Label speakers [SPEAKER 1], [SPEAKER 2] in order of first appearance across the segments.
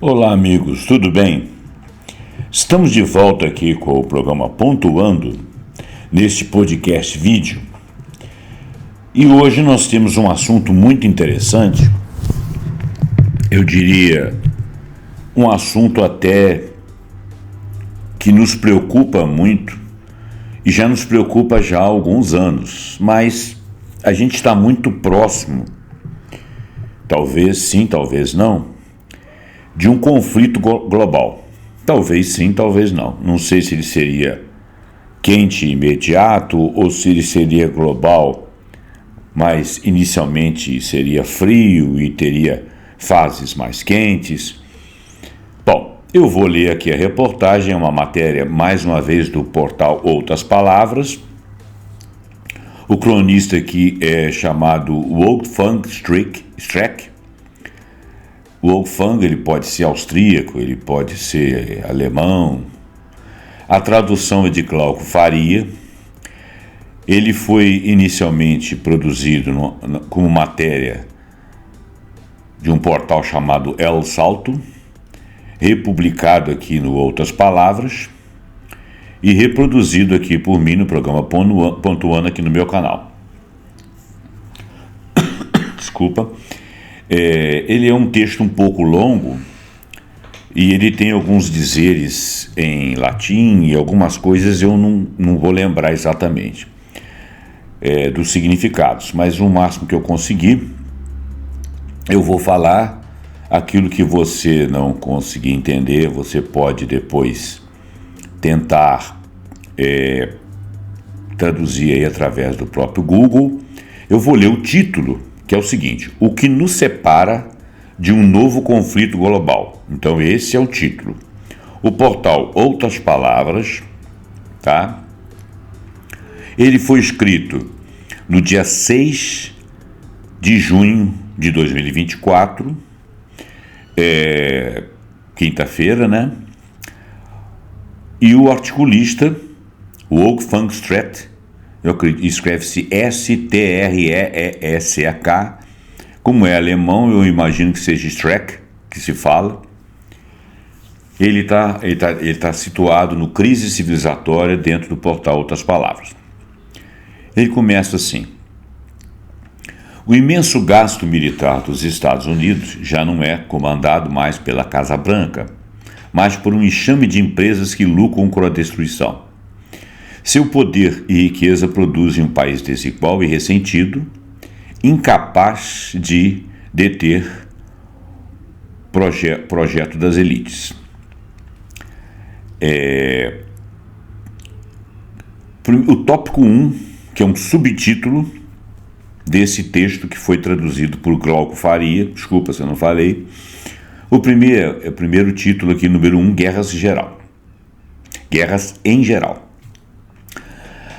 [SPEAKER 1] Olá, amigos, tudo bem? Estamos de volta aqui com o programa Pontuando, neste podcast vídeo. E hoje nós temos um assunto muito interessante, eu diria um assunto até que nos preocupa muito e já nos preocupa já há alguns anos, mas a gente está muito próximo, talvez sim, talvez não, de um conflito global. Talvez sim, talvez não. Não sei se ele seria quente e imediato ou se ele seria global, mas inicialmente seria frio e teria fases mais quentes. Bom, eu vou ler aqui a reportagem, é uma matéria, mais uma vez, do portal Outras Palavras. O cronista aqui é chamado Wolfgang Streeck. O Wolfgang, ele pode ser austríaco, ele pode ser alemão. A tradução é de Glauco Faria. Ele foi inicialmente produzido como matéria de um portal chamado El Salto, republicado aqui no Outras Palavras e reproduzido aqui por mim no programa Pontuando aqui no meu canal. Desculpa. Ele é um texto um pouco longo e ele tem alguns dizeres em latim e algumas coisas eu não vou lembrar exatamente dos significados, mas o máximo que eu conseguir eu vou falar. Aquilo que você não conseguir entender, você pode depois tentar traduzir aí através do próprio Google. Eu vou ler o título, que é o seguinte: o que nos separa de um novo conflito global. Então esse é o título. O portal Outras Palavras, tá? Ele foi escrito no dia 6 de junho de 2024, quinta-feira, né? E o articulista, o Wolfgang Streeck, escreve-se S-T-R-E-E-S-A-K. Como é alemão, eu imagino que seja Streeck, que se fala. Ele tá situado no Crise Civilizatória dentro do portal Outras Palavras. Ele começa assim: o imenso gasto militar dos Estados Unidos já não é comandado mais pela Casa Branca, mas por um enxame de empresas que lucram com a destruição. Seu poder e riqueza produzem um país desigual e ressentido, incapaz de deter projeto das elites. O tópico 1, que é um subtítulo desse texto que foi traduzido por Glauco Faria, desculpa se eu não falei. O primeiro título aqui, número 1, Guerras em geral.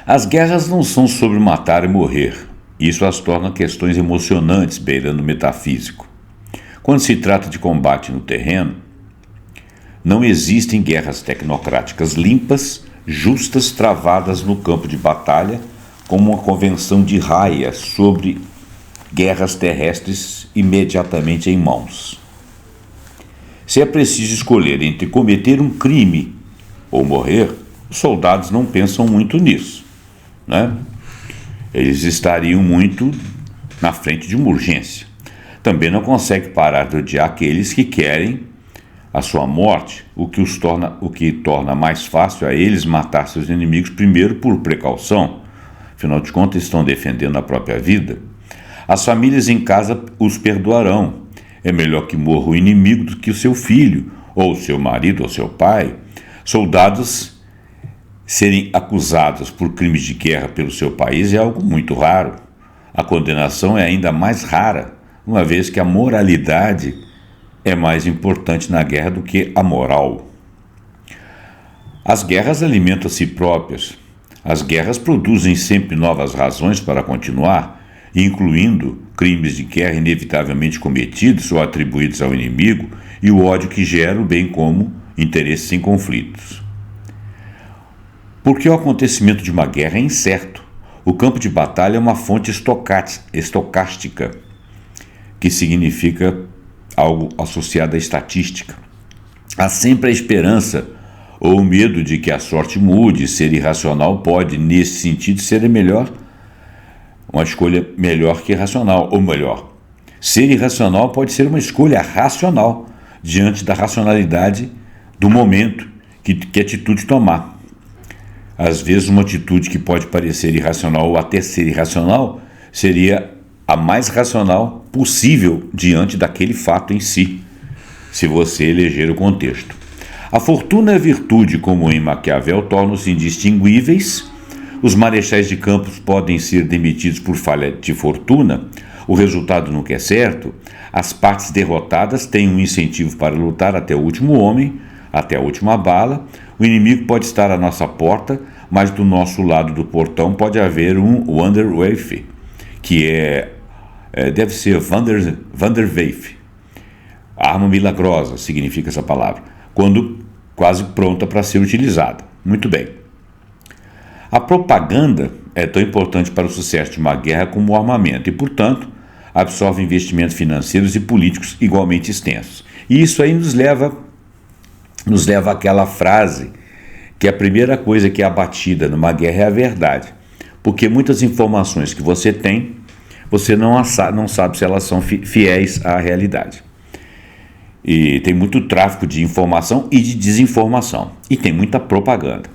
[SPEAKER 1] As guerras não são sobre matar e morrer. Isso as torna questões emocionantes, beirando o metafísico. Quando se trata de combate no terreno, não existem guerras tecnocráticas limpas, justas, travadas no campo de batalha, como uma convenção de Haia sobre guerras terrestres imediatamente em mãos. Se é preciso escolher entre cometer um crime ou morrer, os soldados não pensam muito nisso, né? Eles estariam muito na frente de uma urgência. Também não conseguem parar de odiar aqueles que querem a sua morte, o que torna mais fácil a eles matar seus inimigos, primeiro por precaução. Afinal de contas, estão defendendo a própria vida. As famílias em casa os perdoarão. É melhor que morra o inimigo do que o seu filho, ou seu marido, ou seu pai. Soldados serem acusados por crimes de guerra pelo seu país é algo muito raro. A condenação é ainda mais rara, uma vez que a moralidade é mais importante na guerra do que a moral. As guerras alimentam a si próprias. As guerras produzem sempre novas razões para continuar, incluindo crimes de guerra inevitavelmente cometidos ou atribuídos ao inimigo e o ódio que geram, bem como interesses em conflitos. Porque o acontecimento de uma guerra é incerto. O campo de batalha é uma fonte estocástica, que significa algo associado à estatística. Há sempre a esperança ou o medo de que a sorte mude. Ser irracional pode, nesse sentido, ser uma escolha melhor que racional, ou melhor, ser irracional pode ser uma escolha racional diante da racionalidade do momento, que atitude tomar. Às vezes, uma atitude que pode parecer irracional ou até ser irracional seria a mais racional possível diante daquele fato em si, se você eleger o contexto. A fortuna e a virtude, como em Maquiavel, tornam-se indistinguíveis. Os marechais de campos podem ser demitidos por falha de fortuna. O resultado nunca é certo. As partes derrotadas têm um incentivo para lutar até o último homem, até a última bala. O inimigo pode estar à nossa porta, mas do nosso lado do portão pode haver um Wanderwaffe, que deve ser Wanderwaffe. Arma milagrosa significa essa palavra, quando quase pronta para ser utilizada. Muito bem. A propaganda é tão importante para o sucesso de uma guerra como o armamento e, portanto, absorve investimentos financeiros e políticos igualmente extensos. E isso aí nos leva àquela frase que a primeira coisa que é abatida numa guerra é a verdade. Porque muitas informações que você tem, você não sabe se elas são fiéis à realidade. E tem muito tráfico de informação e de desinformação. E tem muita propaganda.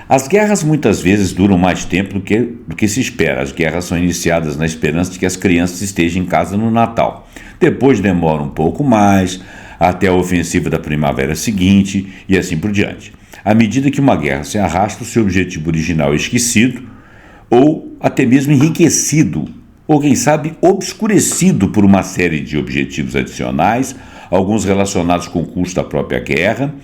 [SPEAKER 1] As guerras muitas vezes duram mais tempo do que se espera. As guerras são iniciadas na esperança de que as crianças estejam em casa no Natal. Depois demora um pouco mais, até a ofensiva da primavera seguinte e assim por diante. À medida que uma guerra se arrasta, o seu objetivo original é esquecido ou até mesmo enriquecido, ou quem sabe obscurecido por uma série de objetivos adicionais, alguns relacionados com o custo da própria guerra,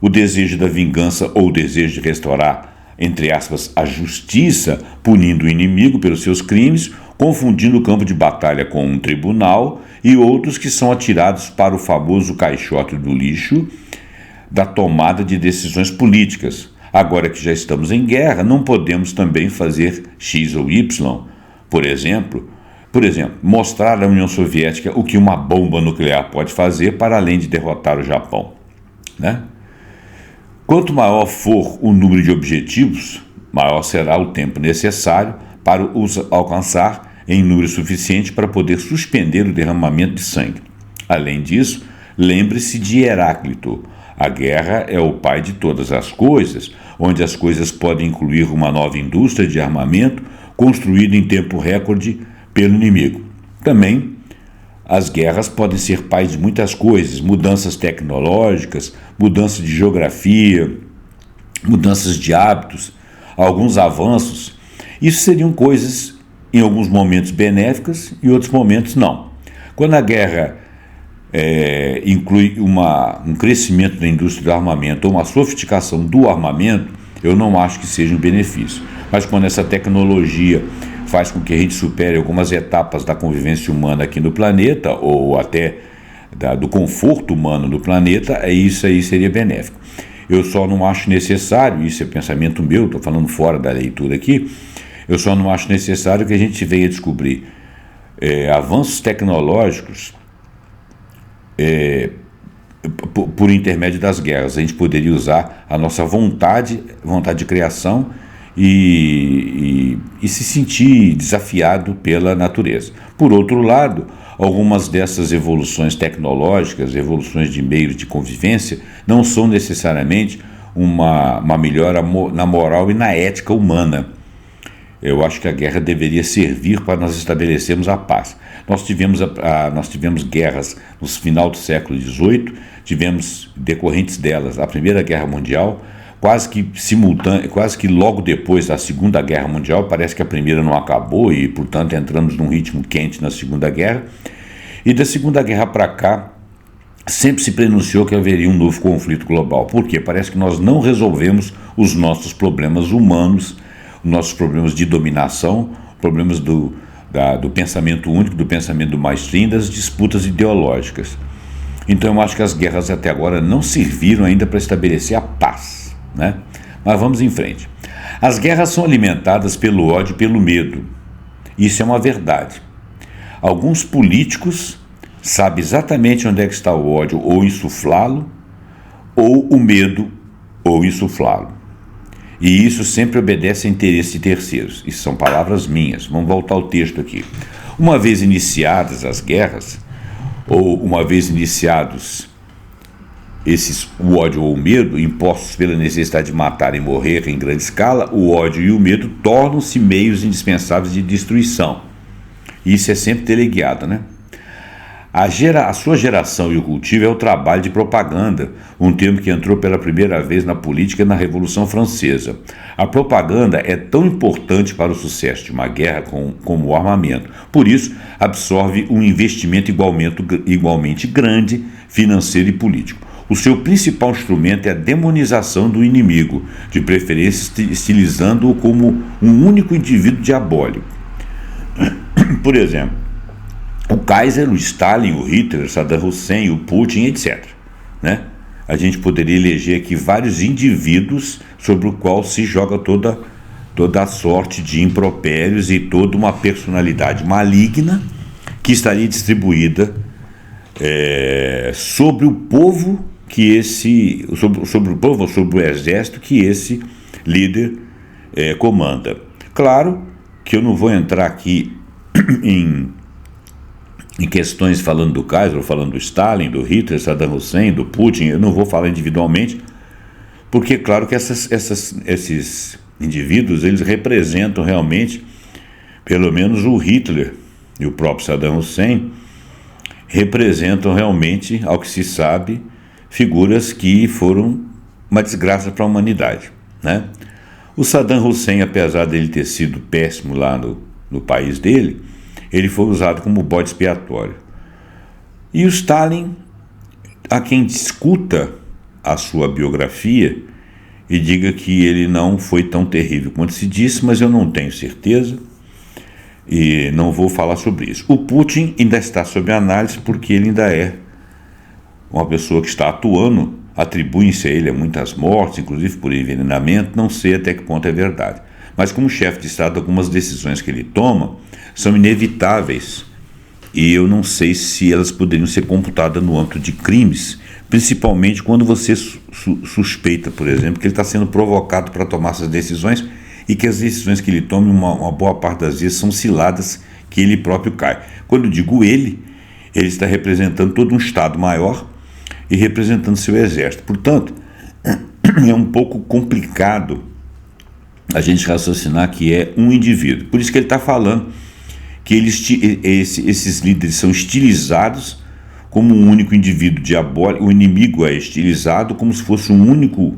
[SPEAKER 1] o desejo da vingança ou o desejo de restaurar, entre aspas, a justiça, punindo o inimigo pelos seus crimes, confundindo o campo de batalha com um tribunal, e outros que são atirados para o famoso caixote do lixo da tomada de decisões políticas. Agora que já estamos em guerra, não podemos também fazer X ou Y. Por exemplo, mostrar à União Soviética o que uma bomba nuclear pode fazer para além de derrotar o Japão, né? Quanto maior for o número de objetivos, maior será o tempo necessário para os alcançar em número suficiente para poder suspender o derramamento de sangue. Além disso, lembre-se de Heráclito. A guerra é o pai de todas as coisas, onde as coisas podem incluir uma nova indústria de armamento construída em tempo recorde pelo inimigo. Também, as guerras podem ser pais de muitas coisas, mudanças tecnológicas, mudanças de geografia, mudanças de hábitos, alguns avanços. Isso seriam coisas, em alguns momentos, benéficas e em outros momentos não. Quando a guerra inclui um crescimento da indústria do armamento ou uma sofisticação do armamento, eu não acho que seja um benefício. Mas quando essa tecnologia faz com que a gente supere algumas etapas da convivência humana aqui no planeta, ou até do conforto humano no planeta, isso aí seria benéfico. Eu só não acho necessário, isso é pensamento meu, estou falando fora da leitura aqui, eu só não acho necessário que a gente venha descobrir avanços tecnológicos por intermédio das guerras. A gente poderia usar a nossa vontade de criação e se sentir desafiado pela natureza. Por outro lado, algumas dessas evoluções tecnológicas, evoluções de meios de convivência, não são necessariamente uma melhora na moral e na ética humana. Eu acho que a guerra deveria servir para nós estabelecermos a paz. Nós tivemos guerras no final do século XVIII, tivemos decorrentes delas a Primeira Guerra Mundial, quase que logo depois da Segunda Guerra Mundial. Parece que a primeira não acabou e, portanto, entramos num ritmo quente na Segunda Guerra. E da Segunda Guerra para cá, sempre se prenunciou que haveria um novo conflito global. Por quê? Parece que nós não resolvemos os nossos problemas humanos, nossos problemas de dominação, problemas do pensamento único, do pensamento mainstream, das disputas ideológicas. Então eu acho que as guerras até agora não serviram ainda para estabelecer a paz, né? Mas vamos em frente. As guerras são alimentadas pelo ódio e pelo medo. Isso é uma verdade. Alguns políticos sabem exatamente onde é que está o ódio ou insuflá-lo, ou o medo, ou insuflá-lo. E isso sempre obedece a interesse de terceiros. Isso são palavras minhas. Vamos voltar ao texto aqui. Uma vez iniciadas as guerras, ou uma vez iniciados o ódio ou o medo, impostos pela necessidade de matar e morrer em grande escala, o ódio e o medo tornam-se meios indispensáveis de destruição. Isso é sempre teleguiado, né? A sua geração e o cultivo é o trabalho de propaganda, um termo que entrou pela primeira vez na política na Revolução Francesa. A propaganda é tão importante para o sucesso de uma guerra como o armamento. Por isso, absorve um investimento igualmente grande, financeiro e político. O seu principal instrumento é a demonização do inimigo, de preferência estilizando-o como um único indivíduo diabólico. Por exemplo, o Kaiser, o Stalin, o Hitler, Saddam Hussein, o Putin, etc. Né? A gente poderia eleger aqui vários indivíduos sobre o qual se joga toda a sorte de impropérios e toda uma personalidade maligna que estaria distribuída sobre o povo sobre o exército que esse líder comanda. Claro que eu não vou entrar aqui em questões falando do Kaiser, falando do Stalin, do Hitler, Saddam Hussein, do Putin. Eu não vou falar individualmente, porque claro que esses indivíduos, eles representam realmente, pelo menos o Hitler e o próprio Saddam Hussein, representam realmente, ao que se sabe, figuras que foram uma desgraça para a humanidade, né? O Saddam Hussein, apesar dele ter sido péssimo lá no país dele, ele foi usado como bode expiatório. E o Stalin, há quem discuta a sua biografia e diga que ele não foi tão terrível quanto se disse, mas eu não tenho certeza e não vou falar sobre isso. O Putin ainda está sob análise porque ele ainda é uma pessoa que está atuando, atribuem-se a ele muitas mortes, inclusive por envenenamento, não sei até que ponto é verdade. Mas como chefe de Estado, algumas decisões que ele toma são inevitáveis e eu não sei se elas poderiam ser computadas no âmbito de crimes, principalmente quando você suspeita, por exemplo, que ele está sendo provocado para tomar essas decisões e que as decisões que ele toma, uma boa parte das vezes, são ciladas que ele próprio cai. Quando eu digo ele está representando todo um Estado maior e representando seu exército. Portanto, é um pouco complicado a gente raciocinar que é um indivíduo. Por isso que ele está falando que esses líderes são estilizados como um único indivíduo diabólico. O inimigo é estilizado como se fosse um único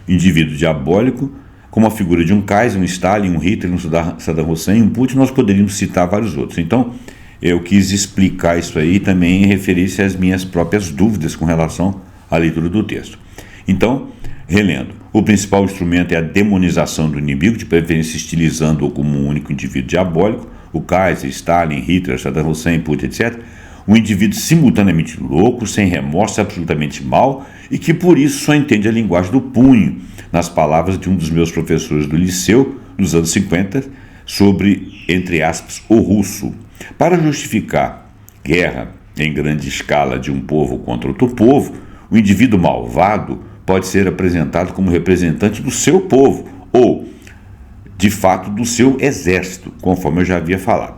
[SPEAKER 1] indivíduo diabólico, como a figura de um Kaiser, um Stalin, um Hitler, um Saddam Hussein, um Putin. Nós poderíamos citar vários outros. Então, eu quis explicar isso aí também em referência às minhas próprias dúvidas com relação à leitura do texto. Então, relendo, o principal instrumento é a demonização do inimigo, de preferência estilizando-o como um único indivíduo diabólico, o Kaiser, Stalin, Hitler, Saddam Hussein, Putin, etc. Um indivíduo simultaneamente louco, sem remorso, absolutamente mau, e que por isso só entende a linguagem do punho, nas palavras de um dos meus professores do liceu, nos anos 50, sobre, entre aspas, o russo. Para justificar guerra em grande escala de um povo contra outro povo, o indivíduo malvado pode ser apresentado como representante do seu povo, ou, de fato, do seu exército, conforme eu já havia falado.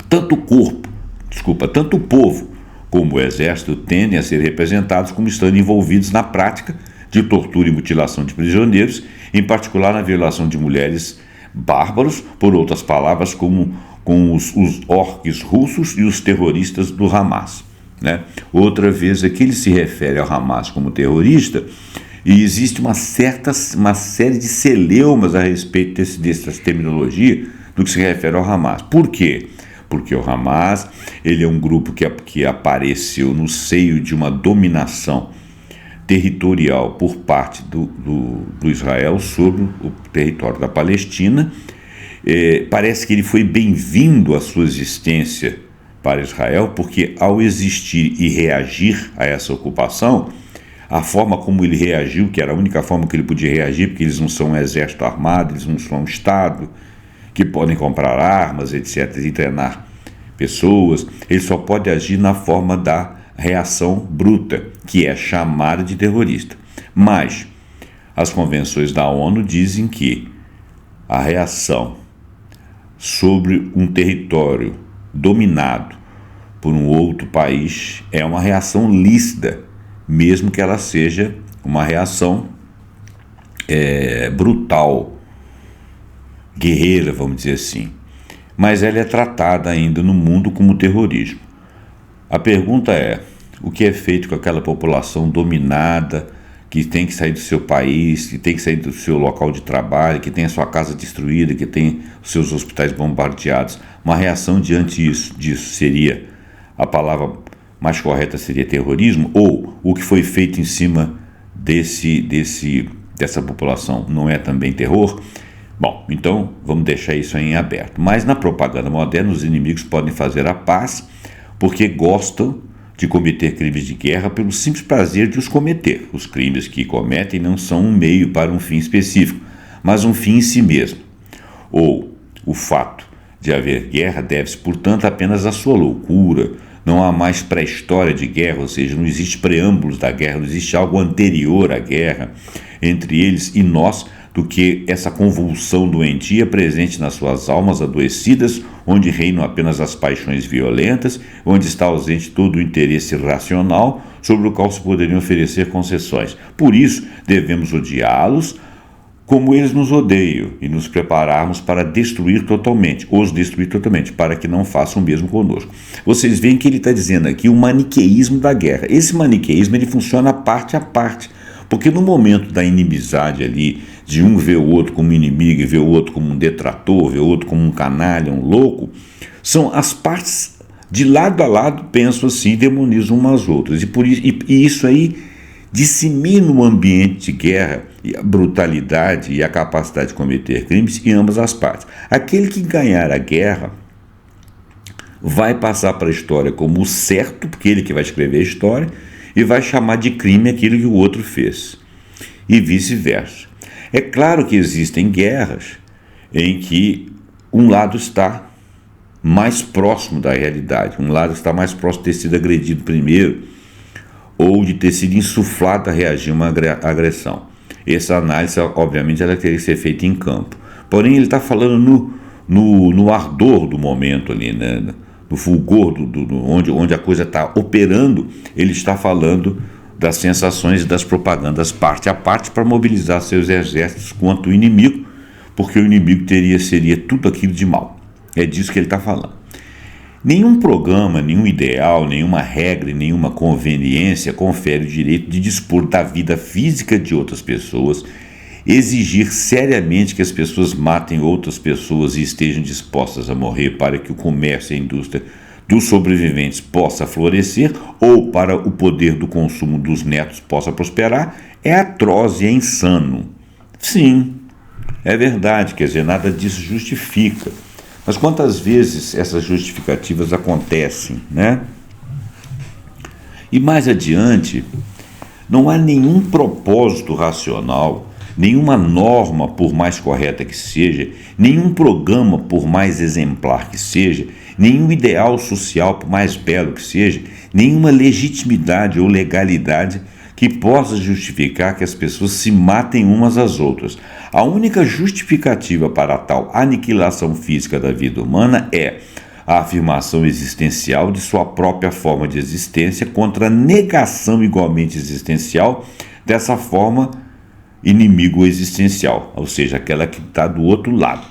[SPEAKER 1] Tanto o povo como o exército tendem a ser representados como estando envolvidos na prática de tortura e mutilação de prisioneiros, em particular na violação de mulheres bárbaros, por outras palavras, como com os orques russos e os terroristas do Hamas. Né? Outra vez aqui ele se refere ao Hamas como terrorista e existe uma série de celeumas a respeito dessa terminologia do que se refere ao Hamas. Por quê? Porque o Hamas ele é um grupo que apareceu no seio de uma dominação territorial por parte do Israel sobre o território da Palestina. Parece que ele foi bem-vindo à sua existência para Israel, porque ao existir e reagir a essa ocupação, a forma como ele reagiu, que era a única forma que ele podia reagir, porque eles não são um exército armado, eles não são um Estado que podem comprar armas, etc., e treinar pessoas, ele só pode agir na forma da reação bruta, que é chamada de terrorista. Mas as convenções da ONU dizem que a reação sobre um território dominado por um outro país é uma reação lícita, mesmo que ela seja uma reação brutal, guerreira, vamos dizer assim. Mas ela é tratada ainda no mundo como terrorismo. A pergunta é: o que é feito com aquela população dominada, que tem que sair do seu país, que tem que sair do seu local de trabalho, que tem a sua casa destruída, que tem os seus hospitais bombardeados? Uma reação diante disso seria, a palavra mais correta seria terrorismo? Ou o que foi feito em cima dessa população não é também terror? Bom, então vamos deixar isso aí em aberto. Mas na propaganda moderna os inimigos podem fazer a paz porque gostam de cometer crimes de guerra pelo simples prazer de os cometer. Os crimes que cometem não são um meio para um fim específico, mas um fim em si mesmo. Ou o fato de haver guerra deve-se, portanto, apenas à sua loucura. Não há mais pré-história de guerra, ou seja, não existe preâmbulos da guerra, não existe algo anterior à guerra entre eles e nós, do que essa convulsão doentia presente nas suas almas adoecidas, onde reinam apenas as paixões violentas, onde está ausente todo o interesse racional, sobre o qual se poderiam oferecer concessões. Por isso, devemos odiá-los como eles nos odeiam e nos prepararmos para os destruir totalmente, para que não façam o mesmo conosco. Vocês veem que ele está dizendo aqui o maniqueísmo da guerra. Esse maniqueísmo ele funciona parte a parte, porque no momento da inimizade ali, de um ver o outro como inimigo e ver o outro como um detrator, ver o outro como um canalha, um louco, são as partes de lado a lado, pensam assim, demonizam umas às outras. E isso aí dissemina o ambiente de guerra, e a brutalidade e a capacidade de cometer crimes em ambas as partes. Aquele que ganhar a guerra vai passar para a história como o certo, porque ele que vai escrever a história, e vai chamar de crime aquilo que o outro fez, e vice-versa. É claro que existem guerras em que um lado está mais próximo da realidade, um lado está mais próximo de ter sido agredido primeiro, ou de ter sido insuflado a reagir a uma agressão. Essa análise, obviamente, ela teria que ser feita em campo. Porém, ele está falando no ardor do momento ali, né? No fulgor, onde a coisa está operando, ele está falando das sensações e das propagandas parte a parte para mobilizar seus exércitos contra o inimigo, porque o inimigo seria tudo aquilo de mal. É disso que ele está falando. Nenhum programa, nenhum ideal, nenhuma regra, nenhuma conveniência confere o direito de dispor da vida física de outras pessoas, exigir seriamente que as pessoas matem outras pessoas e estejam dispostas a morrer para que o comércio e a indústria dos sobreviventes possa florescer ou para o poder do consumo dos netos possa prosperar, é atroz e é insano. Sim, é verdade, quer dizer, nada disso justifica. Mas quantas vezes essas justificativas acontecem, né? E mais adiante, não há nenhum propósito racional, nenhuma norma, por mais correta que seja, nenhum programa, por mais exemplar que seja, nenhum ideal social, por mais belo que seja, nenhuma legitimidade ou legalidade que possa justificar que as pessoas se matem umas às outras. A única justificativa para a tal aniquilação física da vida humana é a afirmação existencial de sua própria forma de existência contra a negação igualmente existencial dessa forma inimigo existencial, ou seja, aquela que está do outro lado.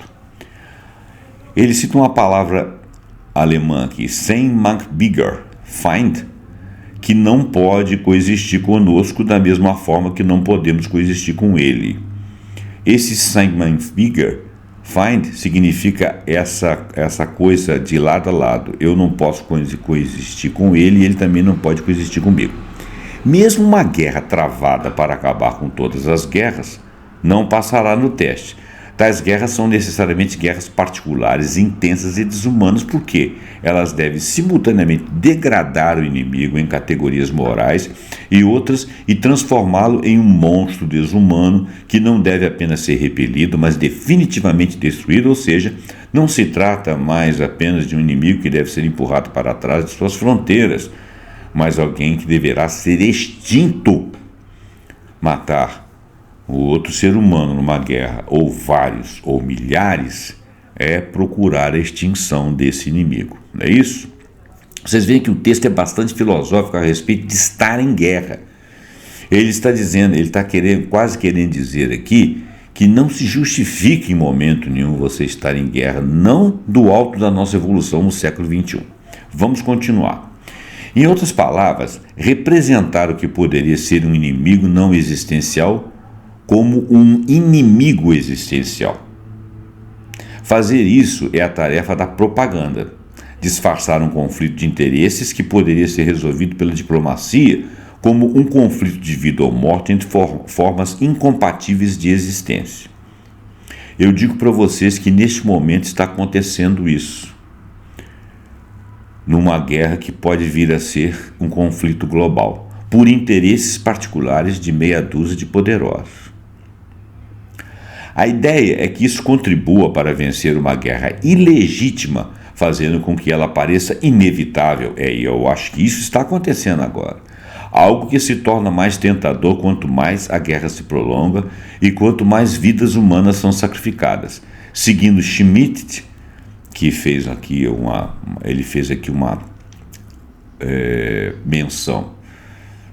[SPEAKER 1] Ele cita uma palavra alemã aqui, Seinmann-Bigger, Feind, que não pode coexistir conosco da mesma forma que não podemos coexistir com ele. Esse Seinmann-Bigger, Feind, significa essa coisa de lado a lado. Eu não posso coexistir com ele e ele também não pode coexistir comigo. Mesmo uma guerra travada para acabar com todas as guerras não passará no teste. Tais guerras são necessariamente guerras particulares, intensas e desumanas, porque elas devem simultaneamente degradar o inimigo em categorias morais e outras e transformá-lo em um monstro desumano que não deve apenas ser repelido, mas definitivamente destruído, ou seja, não se trata mais apenas de um inimigo que deve ser empurrado para trás de suas fronteiras, mas alguém que deverá ser extinto. Matar o outro ser humano numa guerra, ou vários, ou milhares, é procurar a extinção desse inimigo, não é isso? Vocês veem que o texto é bastante filosófico a respeito de estar em guerra. Ele está dizendo, ele está quase querendo dizer aqui que não se justifica em momento nenhum você estar em guerra, não do alto da nossa evolução no século XXI. Vamos continuar. Em outras palavras, representar o que poderia ser um inimigo não existencial como um inimigo existencial. Fazer isso é a tarefa da propaganda. Disfarçar um conflito de interesses que poderia ser resolvido pela diplomacia como um conflito de vida ou morte entre formas incompatíveis de existência. Eu digo para vocês que neste momento está acontecendo isso, numa guerra que pode vir a ser um conflito global, por interesses particulares de meia dúzia de poderosos. A ideia é que isso contribua para vencer uma guerra ilegítima, fazendo com que ela pareça inevitável. E eu acho que isso está acontecendo agora. Algo que se torna mais tentador quanto mais a guerra se prolonga e quanto mais vidas humanas são sacrificadas. Seguindo Schmitt, que fez aqui uma menção,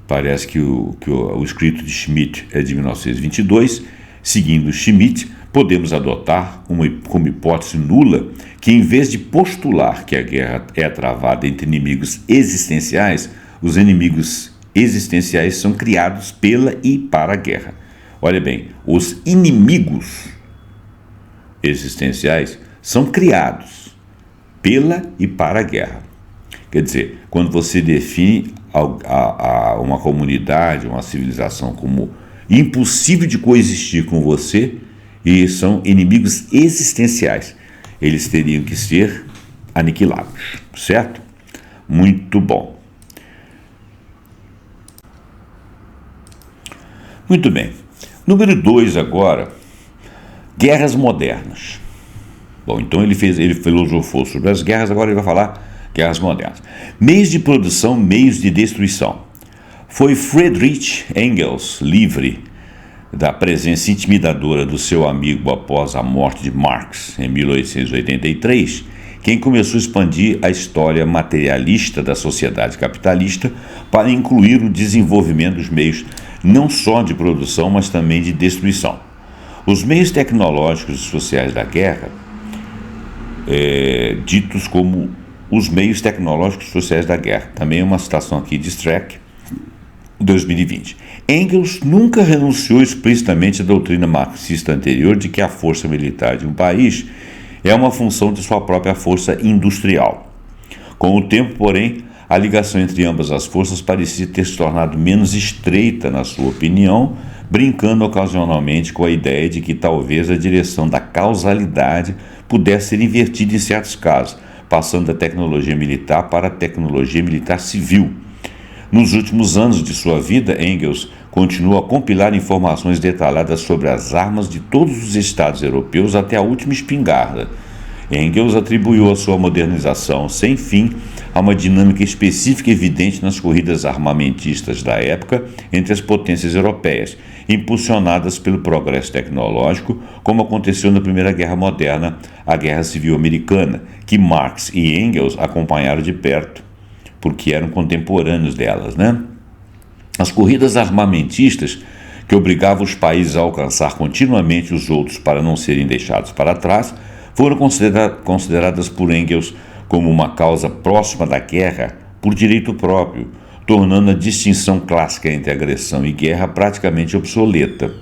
[SPEAKER 1] parece que o escrito de Schmitt é de 1922, seguindo Schmitt, podemos adotar como hipótese nula que, em vez de postular que a guerra é travada entre inimigos existenciais, os inimigos existenciais são criados pela e para a guerra. Olha bem, os inimigos existenciais são criados pela e para a guerra. Quer dizer, quando você define uma comunidade, uma civilização como impossível de coexistir com você, e são inimigos existenciais, eles teriam que ser aniquilados, certo? Muito bom. Muito bem. Número 2 agora, guerras modernas. Bom, então ele filosofou sobre as guerras, agora ele vai falar guerras modernas. Meios de produção, meios de destruição. Foi Friedrich Engels, livre da presença intimidadora do seu amigo após a morte de Marx, em 1883, quem começou a expandir a história materialista da sociedade capitalista para incluir o desenvolvimento dos meios não só de produção, mas também de destruição. Os meios tecnológicos e sociais da guerra, ditos como os meios tecnológicos e sociais da guerra, também é uma citação aqui de Streck, 2020. Engels nunca renunciou explicitamente à doutrina marxista anterior de que a força militar de um país é uma função de sua própria força industrial. Com o tempo, porém, a ligação entre ambas as forças parecia ter se tornado menos estreita, na sua opinião, brincando ocasionalmente com a ideia de que talvez a direção da causalidade pudesse ser invertida em certos casos, passando da tecnologia militar para a tecnologia militar civil. Nos últimos anos de sua vida, Engels continuou a compilar informações detalhadas sobre as armas de todos os estados europeus até a última espingarda. Engels atribuiu a sua modernização sem fim a uma dinâmica específica evidente nas corridas armamentistas da época entre as potências europeias, impulsionadas pelo progresso tecnológico, como aconteceu na Primeira Guerra Moderna, a Guerra Civil Americana, que Marx e Engels acompanharam de perto, porque eram contemporâneos delas, né? As corridas armamentistas, que obrigavam os países a alcançar continuamente os outros para não serem deixados para trás, foram consideradas por Engels como uma causa próxima da guerra por direito próprio, tornando a distinção clássica entre agressão e guerra praticamente obsoleta.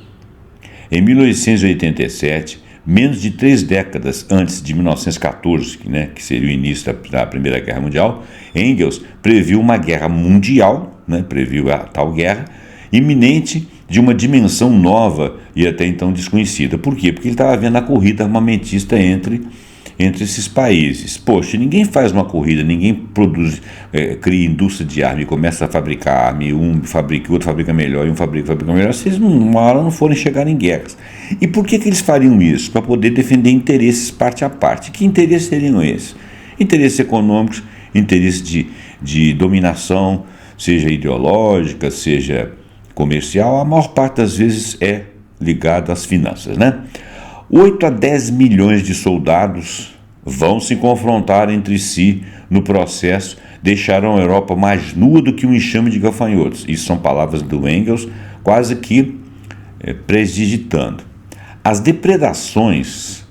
[SPEAKER 1] Em 1887, menos de 3 décadas antes de 1914, que seria o início da Primeira Guerra Mundial, Engels previu uma guerra mundial, previu a tal guerra, iminente, de uma dimensão nova e até então desconhecida. Por quê? Porque ele estava vendo a corrida armamentista entre esses países. Poxa, ninguém faz uma corrida, ninguém produz, cria indústria de arma e começa a fabricar arma, e um fabrica, o outro fabrica melhor, e um fabrica melhor, se eles uma hora não forem chegar em guerras. E por que eles fariam isso? Para poder defender interesses parte a parte. Que interesses seriam esses? Interesses econômicos, interesses de dominação, seja ideológica, seja comercial, a maior parte das vezes é ligada às finanças, né? 8 a 10 milhões de soldados vão se confrontar entre si no processo, deixarão a Europa mais nua do que um enxame de gafanhotos. Isso são palavras do Engels, quase que prestidigitando. As depredações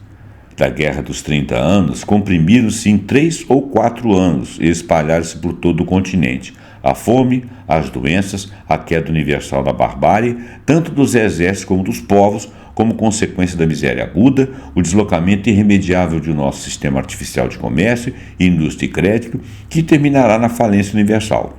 [SPEAKER 1] da Guerra dos 30 Anos comprimiram-se em 3 ou 4 anos e espalharam-se por todo o continente. A fome, as doenças, a queda universal da barbárie, tanto dos exércitos como dos povos, como consequência da miséria aguda, o deslocamento irremediável de nosso sistema artificial de comércio, indústria e crédito, que terminará na falência universal.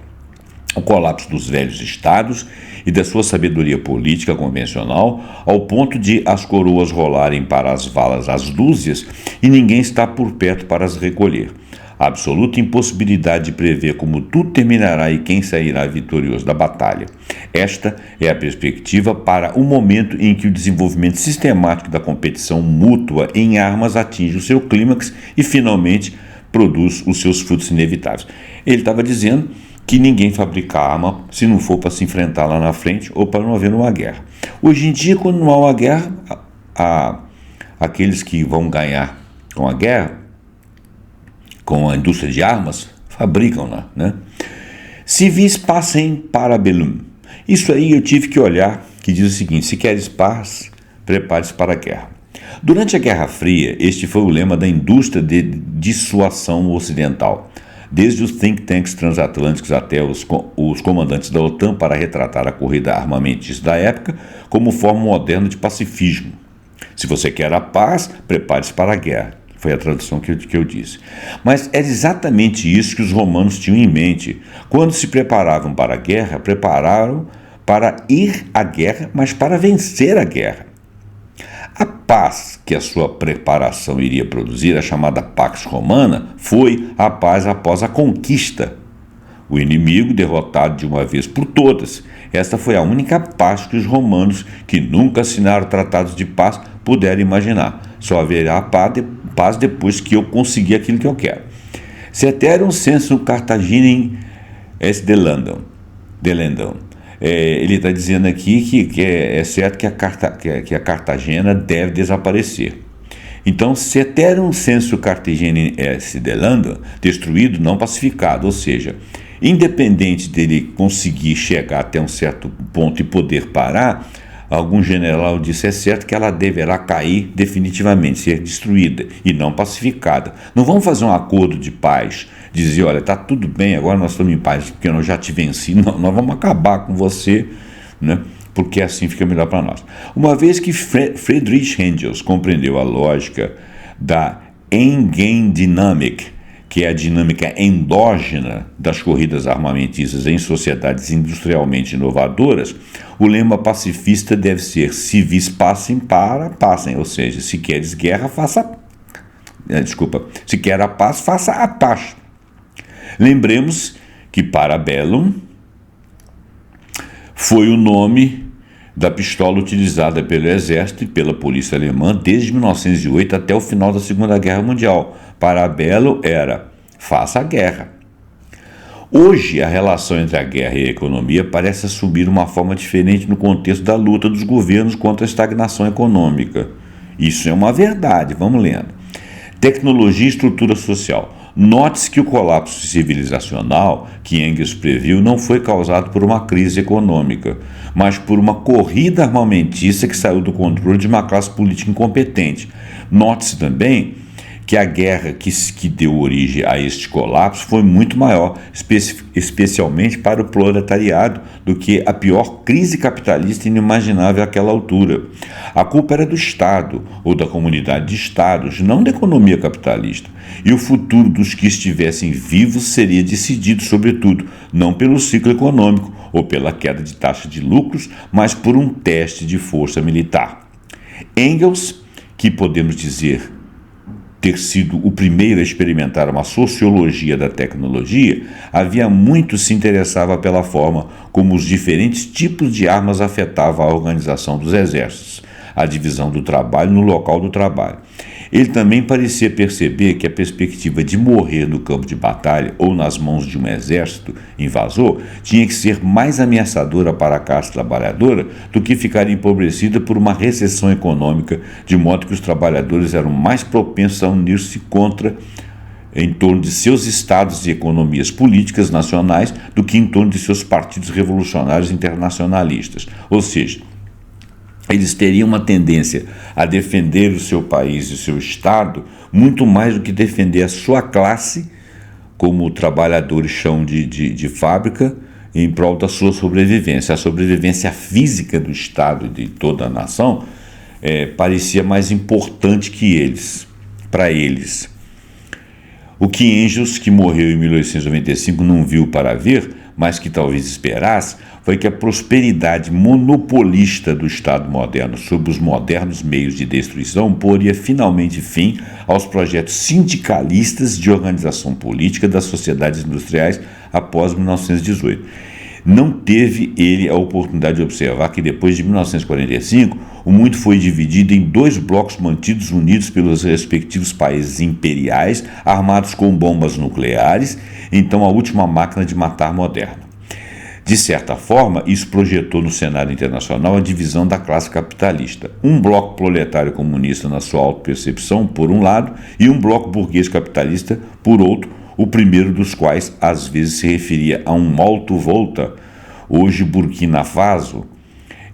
[SPEAKER 1] O colapso dos velhos estados e da sua sabedoria política convencional, ao ponto de as coroas rolarem para as valas às dúzias e ninguém está por perto para as recolher. A absoluta impossibilidade de prever como tudo terminará e quem sairá vitorioso da batalha. Esta é a perspectiva para o momento em que o desenvolvimento sistemático da competição mútua em armas atinge o seu clímax e finalmente produz os seus frutos inevitáveis. Ele estava dizendo que ninguém fabrica arma se não for para se enfrentar lá na frente ou para não haver uma guerra. Hoje em dia, quando não há uma guerra, aqueles que vão ganhar com a guerra, com a indústria de armas, fabricam-na, né? Civis pacem para bellum. Isso aí eu tive que olhar, que diz o seguinte: se queres paz, prepare-se para a guerra. Durante a Guerra Fria, este foi o lema da indústria de dissuasão ocidental. Desde os think tanks transatlânticos até os comandantes da OTAN para retratar a corrida armamentista da época como forma moderna de pacifismo. Se você quer a paz, prepare-se para a guerra. Foi a tradução que eu disse. Mas era exatamente isso que os romanos tinham em mente. Quando se preparavam para a guerra, prepararam para ir à guerra, mas para vencer a guerra. A paz que a sua preparação iria produzir, a chamada Pax Romana, foi a paz após a conquista. O inimigo derrotado de uma vez por todas. Esta foi a única paz que os romanos, que nunca assinaram tratados de paz, puderam imaginar. Só haverá paz depois que eu conseguir aquilo que eu quero. Ceterum sensum Carthaginem est delendam. Ele está dizendo aqui que é certo que a Cartagena deve desaparecer. Então, ceterum sensu Carthaginem est delendam, destruído, não pacificado, ou seja, independente dele conseguir chegar até um certo ponto e poder parar, algum general disse: é certo que ela deverá cair definitivamente, ser destruída e não pacificada. Não vamos fazer um acordo de paz, dizer: olha, está tudo bem, agora nós estamos em paz porque eu já te venci. Não, nós vamos acabar com você, né? Porque assim fica melhor para nós. Uma vez que Friedrich Engels compreendeu a lógica da Eigendynamik, que é a dinâmica endógena das corridas armamentistas em sociedades industrialmente inovadoras, o lema pacifista deve ser civis pacem para pacem, ou seja, se queres guerra, se quer a paz, faça a paz. Lembremos que Parabellum foi o nome da pistola utilizada pelo exército e pela polícia alemã desde 1908 até o final da Segunda Guerra Mundial. Parabellum era: faça a guerra. Hoje, a relação entre a guerra e a economia parece assumir uma forma diferente no contexto da luta dos governos contra a estagnação econômica. Isso é uma verdade, vamos lendo. Tecnologia e estrutura social. Note-se que o colapso civilizacional que Engels previu não foi causado por uma crise econômica, mas por uma corrida armamentista que saiu do controle de uma classe política incompetente. Note-se também que a guerra que deu origem a este colapso foi muito maior, especialmente para o proletariado, do que a pior crise capitalista inimaginável àquela altura. A culpa era do Estado ou da comunidade de Estados, não da economia capitalista. E o futuro dos que estivessem vivos seria decidido, sobretudo, não pelo ciclo econômico ou pela queda de taxa de lucros, mas por um teste de força militar. Engels, que podemos dizer ter sido o primeiro a experimentar uma sociologia da tecnologia, havia muito se interessava pela forma como os diferentes tipos de armas afetavam a organização dos exércitos, a divisão do trabalho no local do trabalho. Ele também parecia perceber que a perspectiva de morrer no campo de batalha ou nas mãos de um exército invasor tinha que ser mais ameaçadora para a classe trabalhadora do que ficar empobrecida por uma recessão econômica, de modo que os trabalhadores eram mais propensos a unir-se em torno de seus estados e economias políticas nacionais do que em torno de seus partidos revolucionários internacionalistas. Ou seja, eles teriam uma tendência a defender o seu país e o seu estado muito mais do que defender a sua classe como trabalhadores chão de fábrica em prol da sua sobrevivência. A sobrevivência física do estado e de toda a nação parecia mais importante que eles, para eles. O que Engels, que morreu em 1895, não viu para ver, mas que talvez esperasse, foi que a prosperidade monopolista do Estado moderno sobre os modernos meios de destruição poria finalmente fim aos projetos sindicalistas de organização política das sociedades industriais após 1918. Não teve ele a oportunidade de observar que depois de 1945, o mundo foi dividido em dois blocos mantidos unidos pelos respectivos países imperiais, armados com bombas nucleares, então a última máquina de matar moderna. De certa forma, isso projetou no cenário internacional a divisão da classe capitalista. Um bloco proletário comunista na sua autopercepção, por um lado, e um bloco burguês capitalista, por outro, o primeiro dos quais às vezes se referia a um alto-volta, hoje Burkina Faso,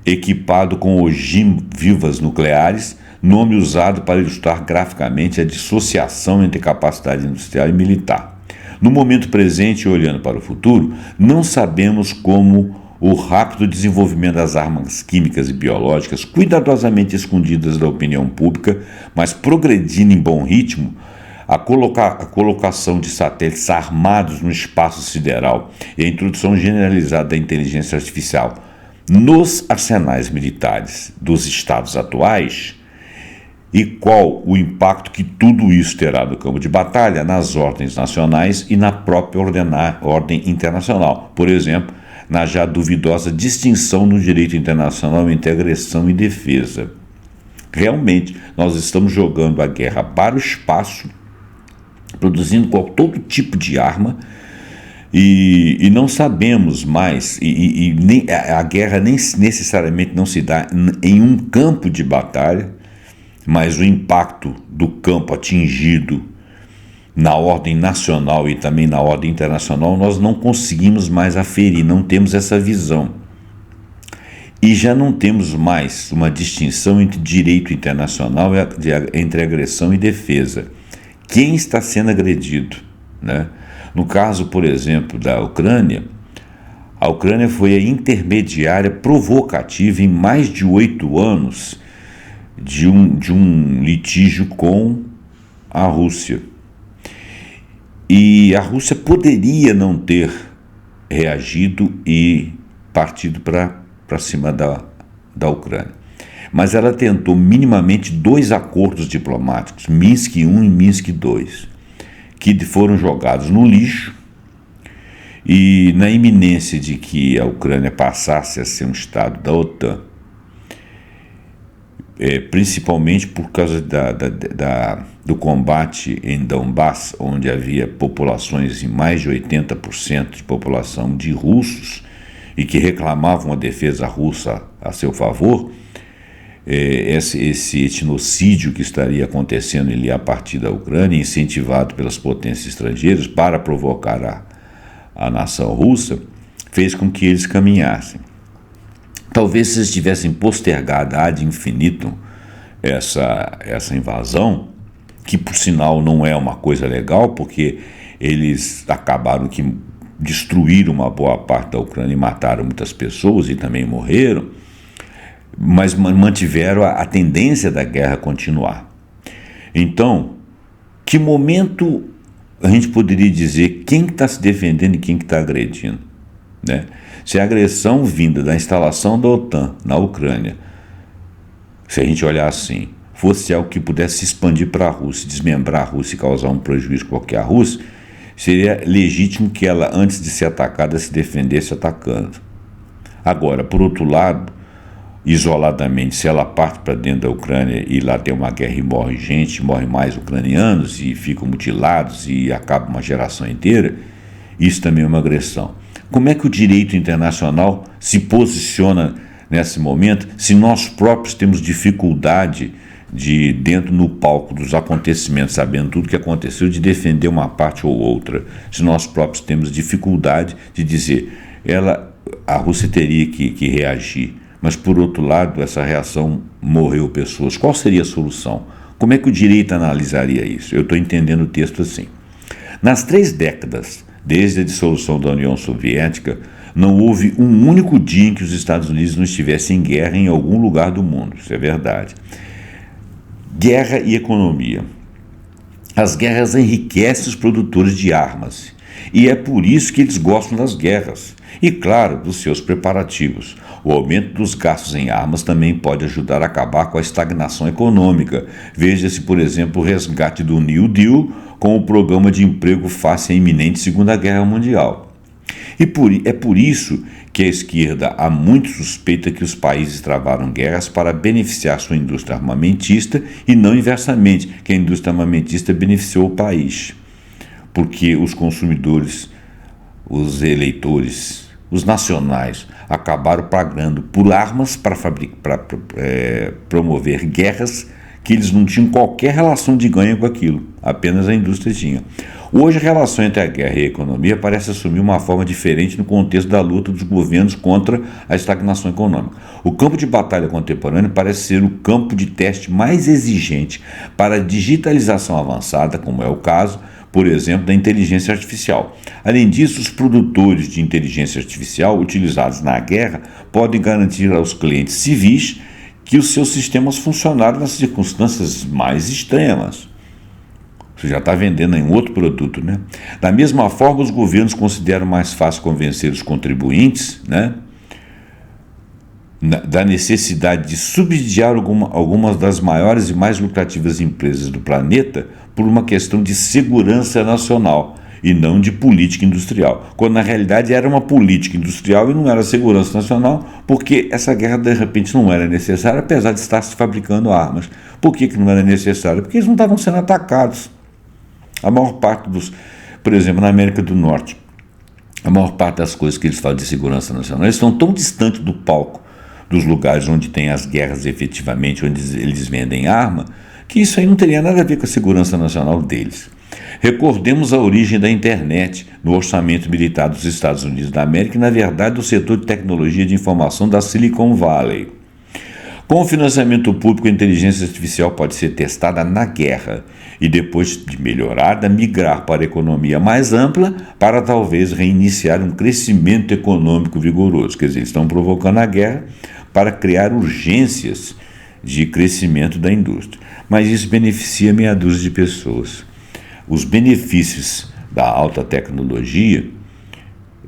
[SPEAKER 1] equipado com ogivas nucleares, nome usado para ilustrar graficamente a dissociação entre capacidade industrial e militar. No momento presente, olhando para o futuro, não sabemos como o rápido desenvolvimento das armas químicas e biológicas, cuidadosamente escondidas da opinião pública, mas progredindo em bom ritmo, a colocação de satélites armados no espaço sideral e a introdução generalizada da inteligência artificial nos arsenais militares dos estados atuais, e qual o impacto que tudo isso terá no campo de batalha, nas ordens nacionais e na própria ordem internacional. Por exemplo, na já duvidosa distinção no direito internacional entre agressão e defesa. Realmente, nós estamos jogando a guerra para o espaço, produzindo todo tipo de arma, e não sabemos mais, a guerra nem necessariamente não se dá em um campo de batalha, mas o impacto do campo atingido na ordem nacional e também na ordem internacional nós não conseguimos mais aferir, não temos essa visão. E já não temos mais uma distinção entre direito internacional, entre agressão e defesa. Quem está sendo agredido, né? No caso, por exemplo, da Ucrânia, a Ucrânia foi a intermediária provocativa em mais de 8 anos de um litígio com a Rússia. E a Rússia poderia não ter reagido e partido para cima da Ucrânia. Mas ela tentou minimamente 2 acordos diplomáticos, Minsk I e Minsk II, que foram jogados no lixo, e na iminência de que a Ucrânia passasse a ser um estado da OTAN, principalmente por causa do combate em Donbass, onde havia populações em mais de 80% de população de russos e que reclamavam a defesa russa a seu favor, esse etnocídio que estaria acontecendo ali a partir da Ucrânia, incentivado pelas potências estrangeiras para provocar a nação russa, fez com que eles caminhassem. Talvez se eles tivessem postergado ad infinitum essa invasão, que por sinal não é uma coisa legal, porque eles acabaram que destruíram uma boa parte da Ucrânia e mataram muitas pessoas e também morreram, mas mantiveram a tendência da guerra continuar. Então, que momento a gente poderia dizer quem está se defendendo e quem está agredindo, né? Se a agressão vinda da instalação da OTAN na Ucrânia, se a gente olhar assim, fosse algo que pudesse se expandir para a Rússia, desmembrar a Rússia e causar um prejuízo qualquer à Rússia, seria legítimo que ela, antes de ser atacada, se defendesse atacando. Agora, por outro lado, isoladamente, se ela parte para dentro da Ucrânia e lá tem uma guerra e morre gente, morre mais ucranianos e ficam mutilados e acaba uma geração inteira, isso também é uma agressão. Como é que o direito internacional se posiciona nesse momento se nós próprios temos dificuldade de, dentro no palco dos acontecimentos, sabendo tudo que aconteceu, de defender uma parte ou outra, se nós próprios temos dificuldade de dizer, a Rússia teria que reagir, mas por outro lado essa reação morreu pessoas, qual seria a solução? Como é que o direito analisaria isso? Eu estou entendendo o texto assim. Nas 3 décadas, desde a dissolução da União Soviética, não houve um único dia em que os Estados Unidos não estivessem em guerra em algum lugar do mundo, isso é verdade. Guerra e economia. As guerras enriquecem os produtores de armas, e é por isso que eles gostam das guerras, e claro, dos seus preparativos. O aumento dos gastos em armas também pode ajudar a acabar com a estagnação econômica. Veja-se, por exemplo, o resgate do New Deal com o programa de emprego face à iminente Segunda Guerra Mundial. É por isso que a esquerda há muito suspeita que os países travaram guerras para beneficiar sua indústria armamentista e não inversamente, que a indústria armamentista beneficiou o país. Porque os consumidores, os eleitores, os nacionais acabaram pagando por armas para promover guerras que eles não tinham qualquer relação de ganho com aquilo, apenas a indústria tinha. Hoje a relação entre a guerra e a economia parece assumir uma forma diferente no contexto da luta dos governos contra a estagnação econômica. O campo de batalha contemporâneo parece ser o campo de teste mais exigente para a digitalização avançada, como é o caso, por exemplo, da inteligência artificial. Além disso, os produtores de inteligência artificial utilizados na guerra podem garantir aos clientes civis que os seus sistemas funcionaram nas circunstâncias mais extremas. Você já está vendendo em outro produto, né? Da mesma forma, os governos consideram mais fácil convencer os contribuintes, né, da necessidade de subsidiar algumas das maiores e mais lucrativas empresas do planeta por uma questão de segurança nacional e não de política industrial, quando na realidade era uma política industrial e não era segurança nacional, porque essa guerra de repente não era necessária, apesar de estar se fabricando armas. Por que não era necessária? Porque eles não estavam sendo atacados. A maior parte por exemplo, na América do Norte, a maior parte das coisas que eles falam de segurança nacional, eles estão tão distantes do palco, dos lugares onde tem as guerras efetivamente, onde eles vendem arma, que isso aí não teria nada a ver com a segurança nacional deles. Recordemos a origem da internet no orçamento militar dos Estados Unidos da América e, na verdade, do setor de tecnologia de informação da Silicon Valley. Com o financiamento público, a inteligência artificial pode ser testada na guerra e, depois de melhorada, migrar para a economia mais ampla para talvez reiniciar um crescimento econômico vigoroso. Quer dizer, eles estão provocando a guerra para criar urgências de crescimento da indústria. Mas isso beneficia meia dúzia de pessoas. Os benefícios da alta tecnologia,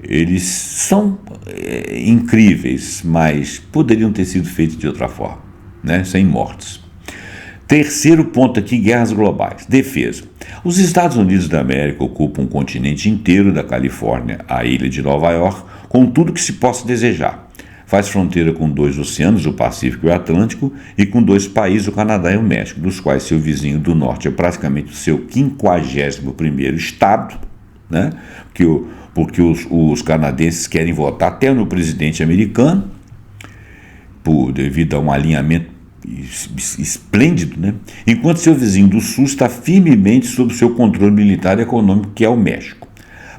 [SPEAKER 1] eles são incríveis, mas poderiam ter sido feitos de outra forma, né? Sem mortes. Terceiro ponto aqui, guerras globais. Defesa. Os Estados Unidos da América ocupam um continente inteiro, da Califórnia à ilha de Nova York, com tudo que se possa desejar. Faz fronteira com 2 oceanos, o Pacífico e o Atlântico, e com 2 países, o Canadá e o México, dos quais seu vizinho do norte é praticamente o seu 51º estado, né? Porque os canadenses querem votar até no presidente americano, devido a um alinhamento esplêndido, né? Enquanto seu vizinho do sul está firmemente sob seu controle militar e econômico, que é o México.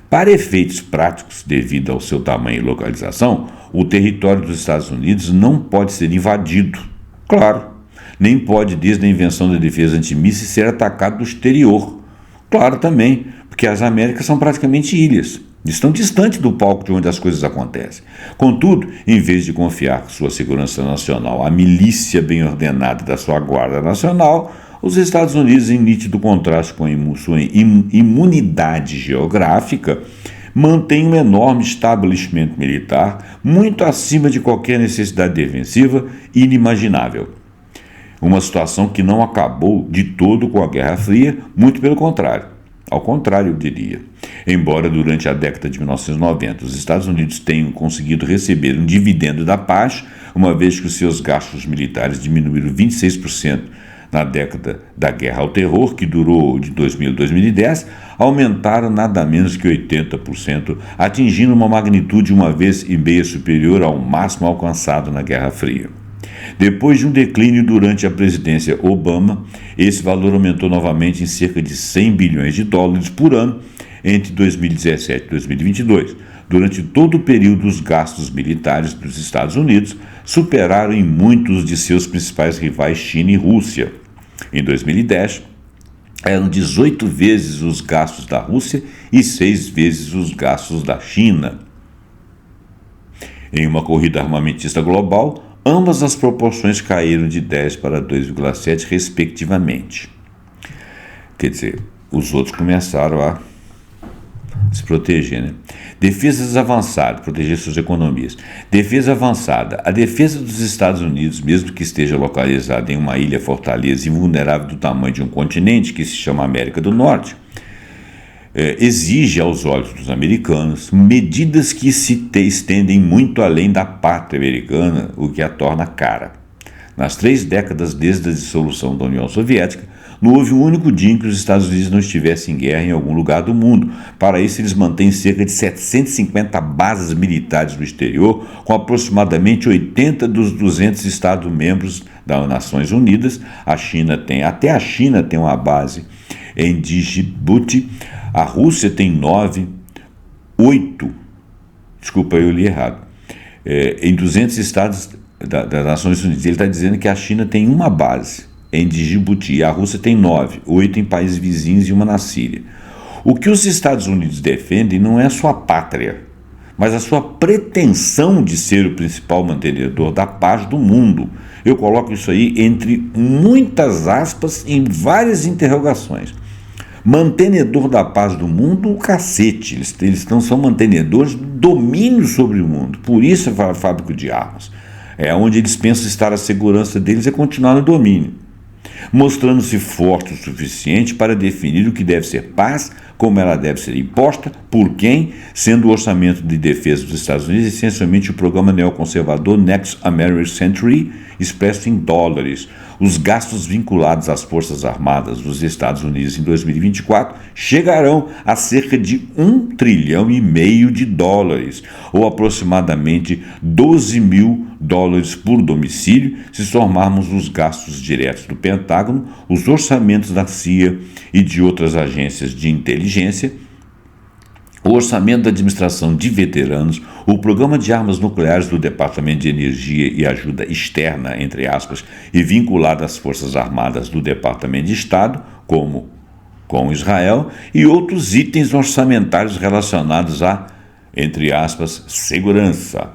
[SPEAKER 1] Para efeitos práticos, devido ao seu tamanho e localização, o território dos Estados Unidos não pode ser invadido, claro, nem pode, desde a invenção da defesa antimíssil, ser atacado do exterior, claro também, porque as Américas são praticamente ilhas, estão distantes do palco de onde as coisas acontecem. Contudo, em vez de confiar sua segurança nacional à milícia bem ordenada da sua Guarda Nacional, os Estados Unidos, em nítido contraste com sua imunidade geográfica, mantêm um enorme estabelecimento militar muito acima de qualquer necessidade defensiva inimaginável. Uma situação que não acabou de todo com a Guerra Fria, muito pelo contrário. Ao contrário, eu diria. embora durante a década de 1990 os Estados Unidos tenham conseguido receber um dividendo da paz, uma vez que os seus gastos militares diminuíram 26% na década da Guerra ao Terror, que durou de 2000 a 2010, aumentaram nada menos que 80%, atingindo uma magnitude 1,5 vezes superior ao máximo alcançado na Guerra Fria. Depois de um declínio durante a presidência Obama, esse valor aumentou novamente em cerca de 100 bilhões de dólares por ano entre 2017 e 2022. Durante todo o período, os gastos militares dos Estados Unidos superaram em muitos de seus principais rivais, China e Rússia. Em 2010, eram 18 vezes os gastos da Rússia e 6 vezes os gastos da China. Em uma corrida armamentista global, ambas as proporções caíram de 10 para 2,7, respectivamente. Quer dizer, os outros começaram a se proteger, né? Defesas avançadas, proteger suas economias. Defesa avançada. A defesa dos Estados Unidos, mesmo que esteja localizada em uma ilha fortaleza invulnerável do tamanho de um continente que se chama América do Norte, exige aos olhos dos americanos medidas que se estendem muito além da pátria americana, o que a torna cara. Nas 3 décadas desde a dissolução da União Soviética, não houve um único dia em que os Estados Unidos não estivessem em guerra em algum lugar do mundo. Para isso, eles mantêm cerca de 750 bases militares no exterior, com aproximadamente 80 dos 200 Estados-membros das Nações Unidas. Até a China tem uma base em Djibouti. A Rússia tem 8. Desculpa, eu li errado. Em 200 estados das Nações Unidas. Ele está dizendo que a China tem uma base em Djibouti e a Rússia tem 9, 8 em países vizinhos e uma na Síria. O que os Estados Unidos defendem não é a sua pátria, mas a sua pretensão de ser o principal mantenedor da paz do mundo. Eu coloco isso aí entre muitas aspas em várias interrogações. Mantenedor da paz do mundo, o cacete. Eles não são mantenedores do domínio sobre o mundo. Por isso é fábrica de armas. Onde eles pensam estar a segurança deles é continuar no domínio, mostrando-se forte o suficiente para definir o que deve ser paz, como ela deve ser imposta, por quem, sendo o orçamento de defesa dos Estados Unidos essencialmente o programa neoconservador Next American Century, expresso em dólares. Os gastos vinculados às Forças Armadas dos Estados Unidos em 2024 chegarão a cerca de US$ 1,5 trilhão de dólares, ou aproximadamente 12 mil dólares por domicílio, se somarmos os gastos diretos do Pentágono, os orçamentos da CIA e de outras agências de inteligência, o orçamento da administração de veteranos, o programa de armas nucleares do Departamento de Energia e Ajuda Externa, entre aspas, e vinculado às Forças Armadas do Departamento de Estado, como com Israel, e outros itens orçamentários relacionados a, entre aspas, segurança.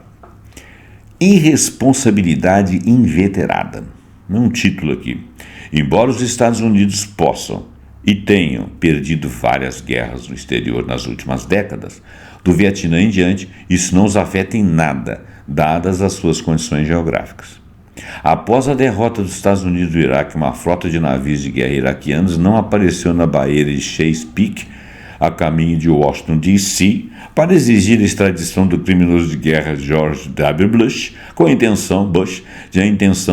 [SPEAKER 1] Irresponsabilidade inveterada. Um título aqui. Embora os Estados Unidos possam e tenham perdido várias guerras no exterior nas últimas décadas, do Vietnã em diante, isso não os afeta em nada, dadas as suas condições geográficas. Após a derrota dos Estados Unidos do Iraque, uma frota de navios de guerra iraquianos não apareceu na baía de Chase Peak, a caminho de Washington, D.C., para exigir a extradição do criminoso de guerra George W. Bush, com a intenção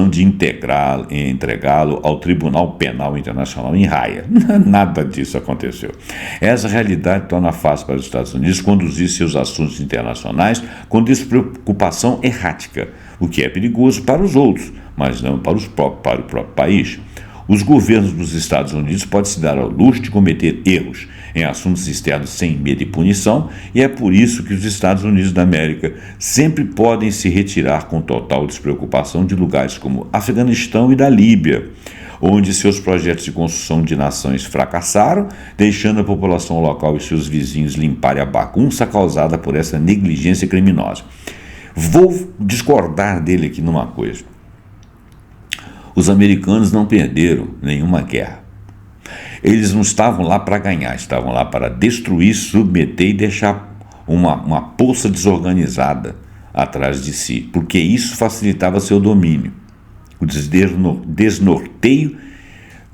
[SPEAKER 1] de entregá-lo ao Tribunal Penal Internacional em Haia. Nada disso aconteceu. Essa realidade torna fácil para os Estados Unidos conduzir seus assuntos internacionais com despreocupação errática, o que é perigoso para os outros, mas não para o próprio país. Os governos dos Estados Unidos podem se dar ao luxo de cometer erros em assuntos externos sem medo e punição, e é por isso que os Estados Unidos da América sempre podem se retirar com total despreocupação de lugares como Afeganistão e da Líbia, onde seus projetos de construção de nações fracassaram, deixando a população local e seus vizinhos limparem a bagunça causada por essa negligência criminosa. Vou discordar dele aqui numa coisa. Os americanos não perderam nenhuma guerra. Eles não estavam lá para ganhar, estavam lá para destruir, submeter e deixar uma poça desorganizada atrás de si, porque isso facilitava seu domínio. O desnorteio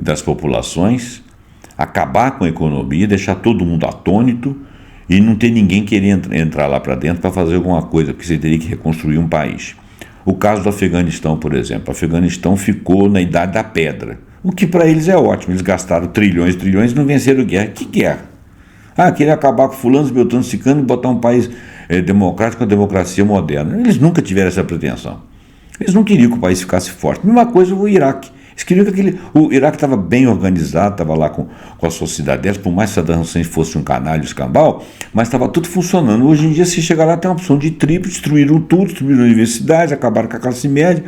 [SPEAKER 1] das populações, acabar com a economia, deixar todo mundo atônito e não ter ninguém querendo entrar lá para dentro para fazer alguma coisa, porque você teria que reconstruir um país. O caso do Afeganistão, por exemplo. O Afeganistão ficou na idade da pedra, o que para eles é ótimo. Eles gastaram trilhões e trilhões e não venceram guerra. Que guerra? Queria acabar com fulano, beltrano, ciclano e botar um país democrático, com a democracia moderna. Eles nunca tiveram essa pretensão. Eles não queriam que o país ficasse forte. Mesma coisa o Iraque. Eles queriam que o Iraque estava bem organizado, estava lá com a sua cidadela, por mais que Saddam Hussein fosse um canalha escambau, mas estava tudo funcionando. Hoje em dia, se chegar lá, tem uma opção de tribo, destruíram tudo, destruíram universidades, acabaram com a classe média,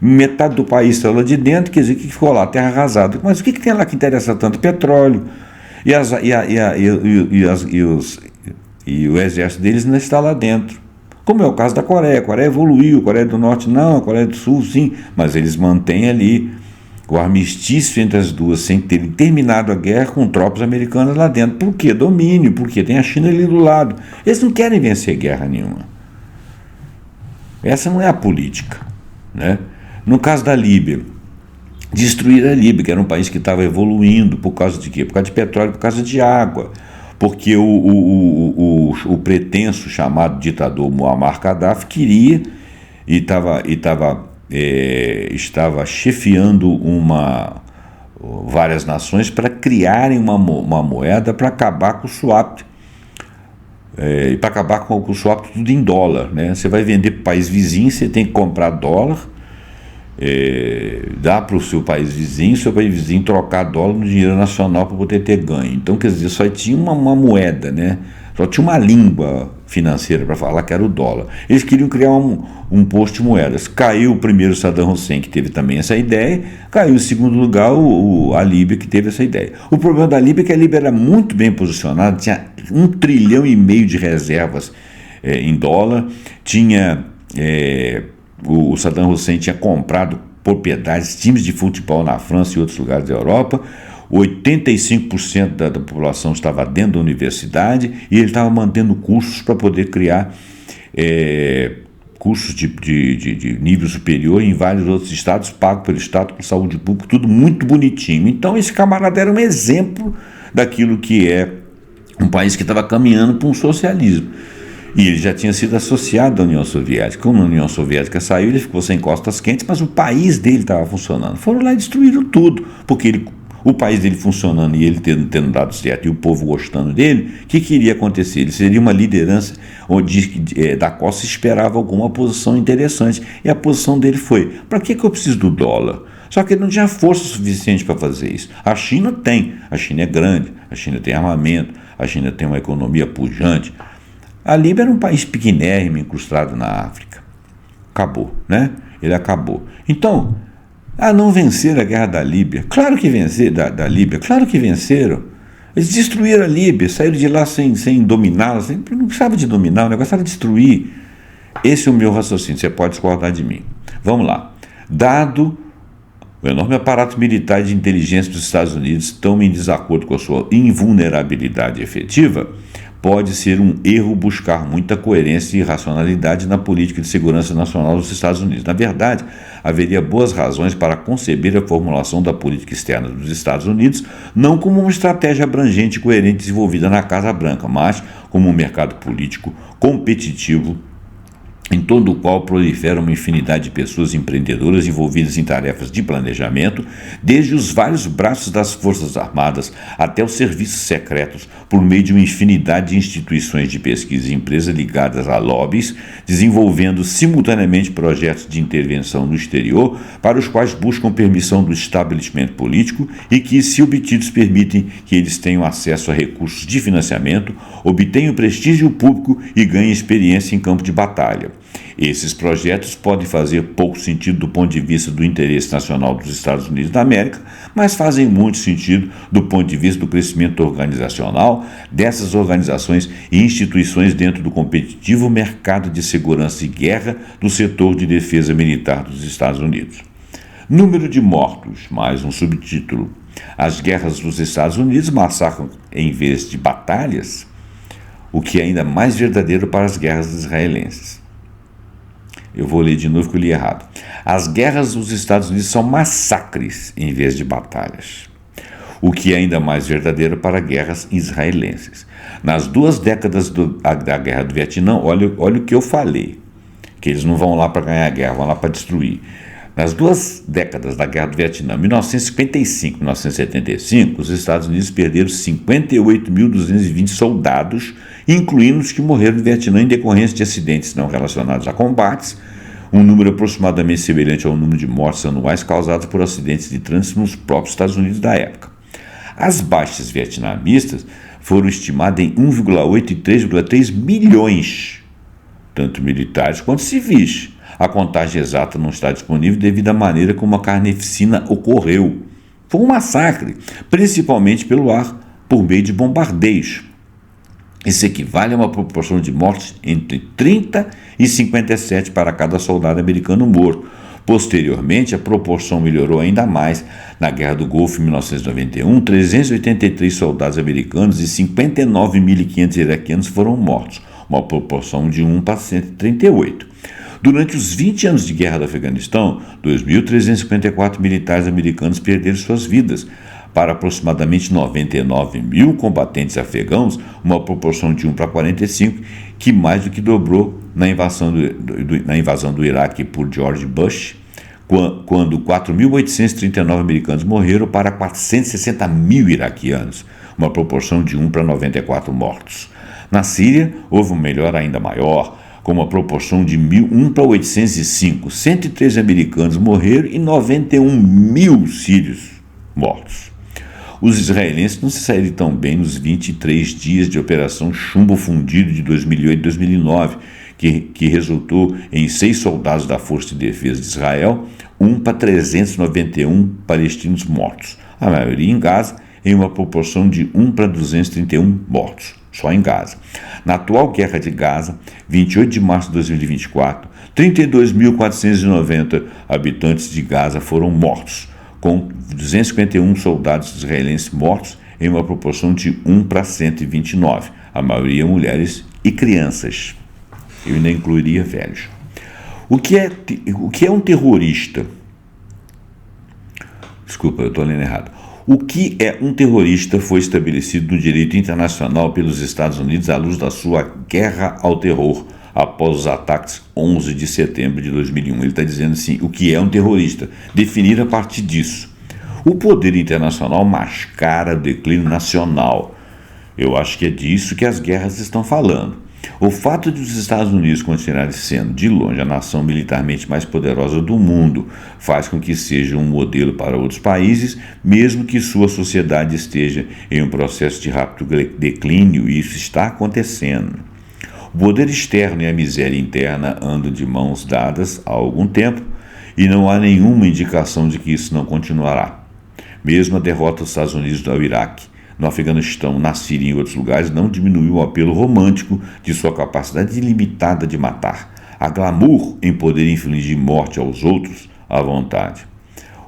[SPEAKER 1] metade do país está lá de dentro, quer dizer, o que ficou lá? Terra arrasada. Mas o que tem lá que interessa tanto? Petróleo. E o exército deles não está lá dentro. Como é o caso da Coreia. A Coreia evoluiu, a Coreia do Norte não, a Coreia do Sul sim, mas eles mantêm ali o armistício entre as duas, sem terem terminado a guerra, com tropas americanas lá dentro. Por quê? Domínio, porque tem a China ali do lado. Eles não querem vencer guerra nenhuma. Essa não é a política, né? No caso da Líbia, destruir a Líbia, que era um país que estava evoluindo, por causa de quê? Por causa de petróleo, por causa de água. Porque o pretenso chamado ditador Muammar Gaddafi queria e estava chefiando várias nações para criarem uma moeda para acabar com o swap. E para acabar com o swap tudo em dólar, né? Você vai vender para o país vizinho, você tem que comprar dólar, dá para o seu país vizinho trocar dólar no dinheiro nacional para poder ter ganho. Então, quer dizer, só tinha uma moeda, né? Só tinha uma língua financeira para falar, que era o dólar. Eles queriam criar um posto de moedas. Caiu o primeiro Saddam Hussein, que teve também essa ideia, caiu em segundo lugar a Líbia, que teve essa ideia. O problema da Líbia é que a Líbia era muito bem posicionada, tinha 1,5 trilhão de reservas em dólar, o Saddam Hussein tinha comprado propriedades, times de futebol na França e outros lugares da Europa. 85% da população estava dentro da universidade e ele estava mantendo cursos para poder criar cursos de nível superior em vários outros estados, pago pelo Estado, com saúde pública, tudo muito bonitinho. Então esse camarada era um exemplo daquilo que é um país que estava caminhando para um socialismo. E ele já tinha sido associado à União Soviética. Como a União Soviética saiu, ele ficou sem costas quentes, mas o país dele estava funcionando. Foram lá e destruíram tudo, porque o país dele funcionando e ele tendo dado certo e o povo gostando dele, o que iria acontecer? Ele seria uma liderança da qual se esperava alguma posição interessante. E a posição dele foi: para que eu preciso do dólar? Só que ele não tinha força suficiente para fazer isso. A China tem. A China é grande, a China tem armamento, a China tem uma economia pujante. A Líbia era um país pequenérrimo, incrustado na África. Acabou, né? Ele acabou. Então, não vencer a guerra da Líbia. Claro que da Líbia, claro que venceram. Eles destruíram a Líbia, saíram de lá sem dominá-la. Não precisava de dominar, o negócio era destruir. Esse é o meu raciocínio, você pode discordar de mim. Vamos lá. Dado o enorme aparato militar e de inteligência dos Estados Unidos, tão em desacordo com a sua invulnerabilidade efetiva, pode ser um erro buscar muita coerência e racionalidade na política de segurança nacional dos Estados Unidos. Na verdade, haveria boas razões para conceber a formulação da política externa dos Estados Unidos não como uma estratégia abrangente e coerente desenvolvida na Casa Branca, mas como um mercado político competitivo em torno do qual prolifera uma infinidade de pessoas empreendedoras envolvidas em tarefas de planejamento, desde os vários braços das Forças Armadas até os serviços secretos, por meio de uma infinidade de instituições de pesquisa e empresas ligadas a lobbies, desenvolvendo simultaneamente projetos de intervenção no exterior, para os quais buscam permissão do estabelecimento político e que, se obtidos, permitem que eles tenham acesso a recursos de financiamento, obtenham prestígio público e ganhem experiência em campo de batalha. Esses projetos podem fazer pouco sentido do ponto de vista do interesse nacional dos Estados Unidos da América, mas fazem muito sentido do ponto de vista do crescimento organizacional dessas organizações e instituições dentro do competitivo mercado de segurança e guerra do setor de defesa militar dos Estados Unidos. Número de mortos, mais um subtítulo. As guerras dos Estados Unidos massacram em vez de batalhas, o que é ainda mais verdadeiro para as guerras israelenses. Eu vou ler de novo que eu li errado. As guerras dos Estados Unidos são massacres em vez de batalhas. o que é ainda mais verdadeiro para guerras israelenses. Nas 2 décadas da Guerra do Vietnã, olha o que eu falei, que eles não vão lá para ganhar a guerra, vão lá para destruir. Nas 2 décadas da Guerra do Vietnã, 1955 e 1975, os Estados Unidos perderam 58.220 soldados, incluindo os que morreram no Vietnã em decorrência de acidentes não relacionados a combates, um número aproximadamente semelhante ao número de mortes anuais causados por acidentes de trânsito nos próprios Estados Unidos da época. As baixas vietnamistas foram estimadas em 1,8 e 3,3 milhões, tanto militares quanto civis. A contagem exata não está disponível devido à maneira como a carnificina ocorreu. Foi um massacre, principalmente pelo ar, por meio de bombardeios. Isso equivale a uma proporção de mortes entre 30 e 57 para cada soldado americano morto. Posteriormente, a proporção melhorou ainda mais. Na Guerra do Golfo, em 1991, 383 soldados americanos e 59.500 iraquianos foram mortos, uma proporção de 1 para 138. Durante os 20 anos de guerra do Afeganistão, 2.354 militares americanos perderam suas vidas. Para aproximadamente 99 mil combatentes afegãos, uma proporção de 1 para 45, que mais do que dobrou na invasão do Iraque por George Bush, quando 4.839 americanos morreram para 460 mil iraquianos, uma proporção de 1 para 94 mortos. Na Síria, houve uma melhora ainda maior, com uma proporção de 1 para 805, 103 americanos morreram e 91 mil sírios mortos. Os israelenses não se saíram tão bem nos 23 dias de Operação Chumbo Fundido de 2008 e 2009, que resultou em 6 soldados da Força de Defesa de Israel, 1 para 391 palestinos mortos, a maioria em Gaza, em uma proporção de 1 para 231 mortos, só em Gaza. Na atual Guerra de Gaza, 28 de março de 2024, 32.490 habitantes de Gaza foram mortos, com 251 soldados israelenses mortos em uma proporção de 1 para 129, a maioria mulheres e crianças. Eu ainda incluiria velhos. O que é um terrorista? Desculpa, eu estou lendo errado. O que é um terrorista foi estabelecido no direito internacional pelos Estados Unidos à luz da sua guerra ao terror, após os ataques 11 de setembro de 2001. Ele está dizendo assim, o que é um terrorista, definir a partir disso. O poder internacional mascara o declínio nacional. Eu acho que é disso que as guerras estão falando. O fato de os Estados Unidos continuarem sendo, de longe, a nação militarmente mais poderosa do mundo faz com que seja um modelo para outros países, mesmo que sua sociedade esteja em um processo de rápido declínio, e isso está acontecendo. O poder externo e a miséria interna andam de mãos dadas há algum tempo e não há nenhuma indicação de que isso não continuará. Mesmo a derrota dos Estados Unidos no Iraque, no Afeganistão, na Síria e em outros lugares não diminuiu o apelo romântico de sua capacidade ilimitada de matar, a glamour em poder infligir morte aos outros à vontade.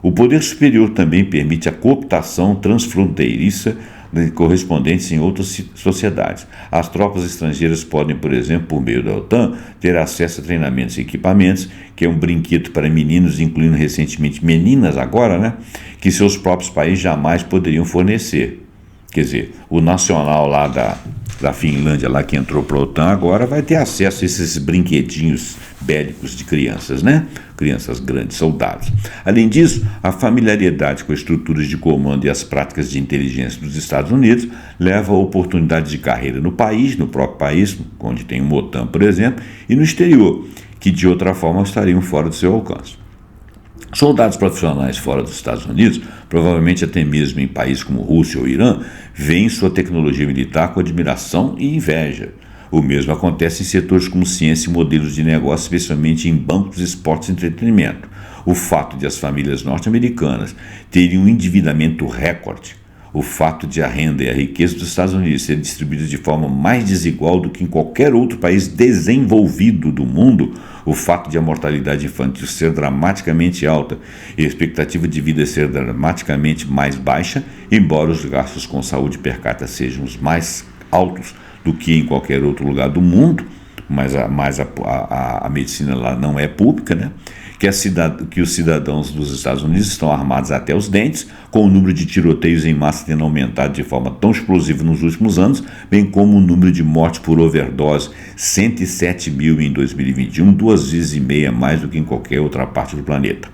[SPEAKER 1] O poder superior também permite a cooptação transfronteiriça de correspondentes em outras sociedades. As tropas estrangeiras podem, por exemplo, por meio da OTAN, ter acesso a treinamentos e equipamentos, que é um brinquedo para meninos, incluindo recentemente meninas agora, que seus próprios países jamais poderiam fornecer. Quer dizer, o nacional lá da Finlândia, lá que entrou para a OTAN, agora vai ter acesso a esses brinquedinhos bélicos de crianças, Crianças grandes, soldados. Além disso, a familiaridade com as estruturas de comando e as práticas de inteligência dos Estados Unidos leva a oportunidades de carreira no país, no próprio país, onde tem uma OTAN, por exemplo, e no exterior, que de outra forma estariam fora do seu alcance. Soldados profissionais fora dos Estados Unidos, provavelmente até mesmo em países como Rússia ou Irã, veem sua tecnologia militar com admiração e inveja. O mesmo acontece em setores como ciência e modelos de negócio, especialmente em bancos, esportes e entretenimento. O fato de as famílias norte-americanas terem um endividamento recorde, o fato de a renda e a riqueza dos Estados Unidos serem distribuídas de forma mais desigual do que em qualquer outro país desenvolvido do mundo, o fato de a mortalidade infantil ser dramaticamente alta e a expectativa de vida ser dramaticamente mais baixa, embora os gastos com saúde per capita sejam os mais altos do que em qualquer outro lugar do mundo, mas a medicina lá não é pública, que os cidadãos dos Estados Unidos estão armados até os dentes, com o número de tiroteios em massa tendo aumentado de forma tão explosiva nos últimos anos, bem como o número de mortes por overdose, 107 mil em 2021, 2,5 vezes mais do que em qualquer outra parte do planeta.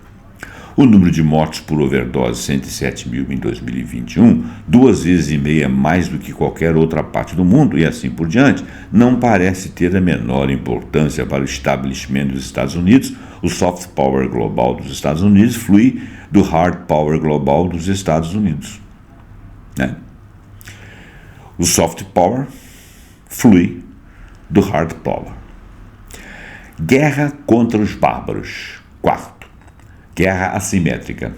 [SPEAKER 1] O número de mortes por overdose, 107 mil em 2021, 2,5 vezes mais do que qualquer outra parte do mundo, e assim por diante, não parece ter a menor importância para o estabelecimento dos Estados Unidos. O soft power global dos Estados Unidos flui do hard power global dos Estados Unidos. Né? O soft power flui do hard power. Guerra contra os bárbaros. Quarto, guerra assimétrica.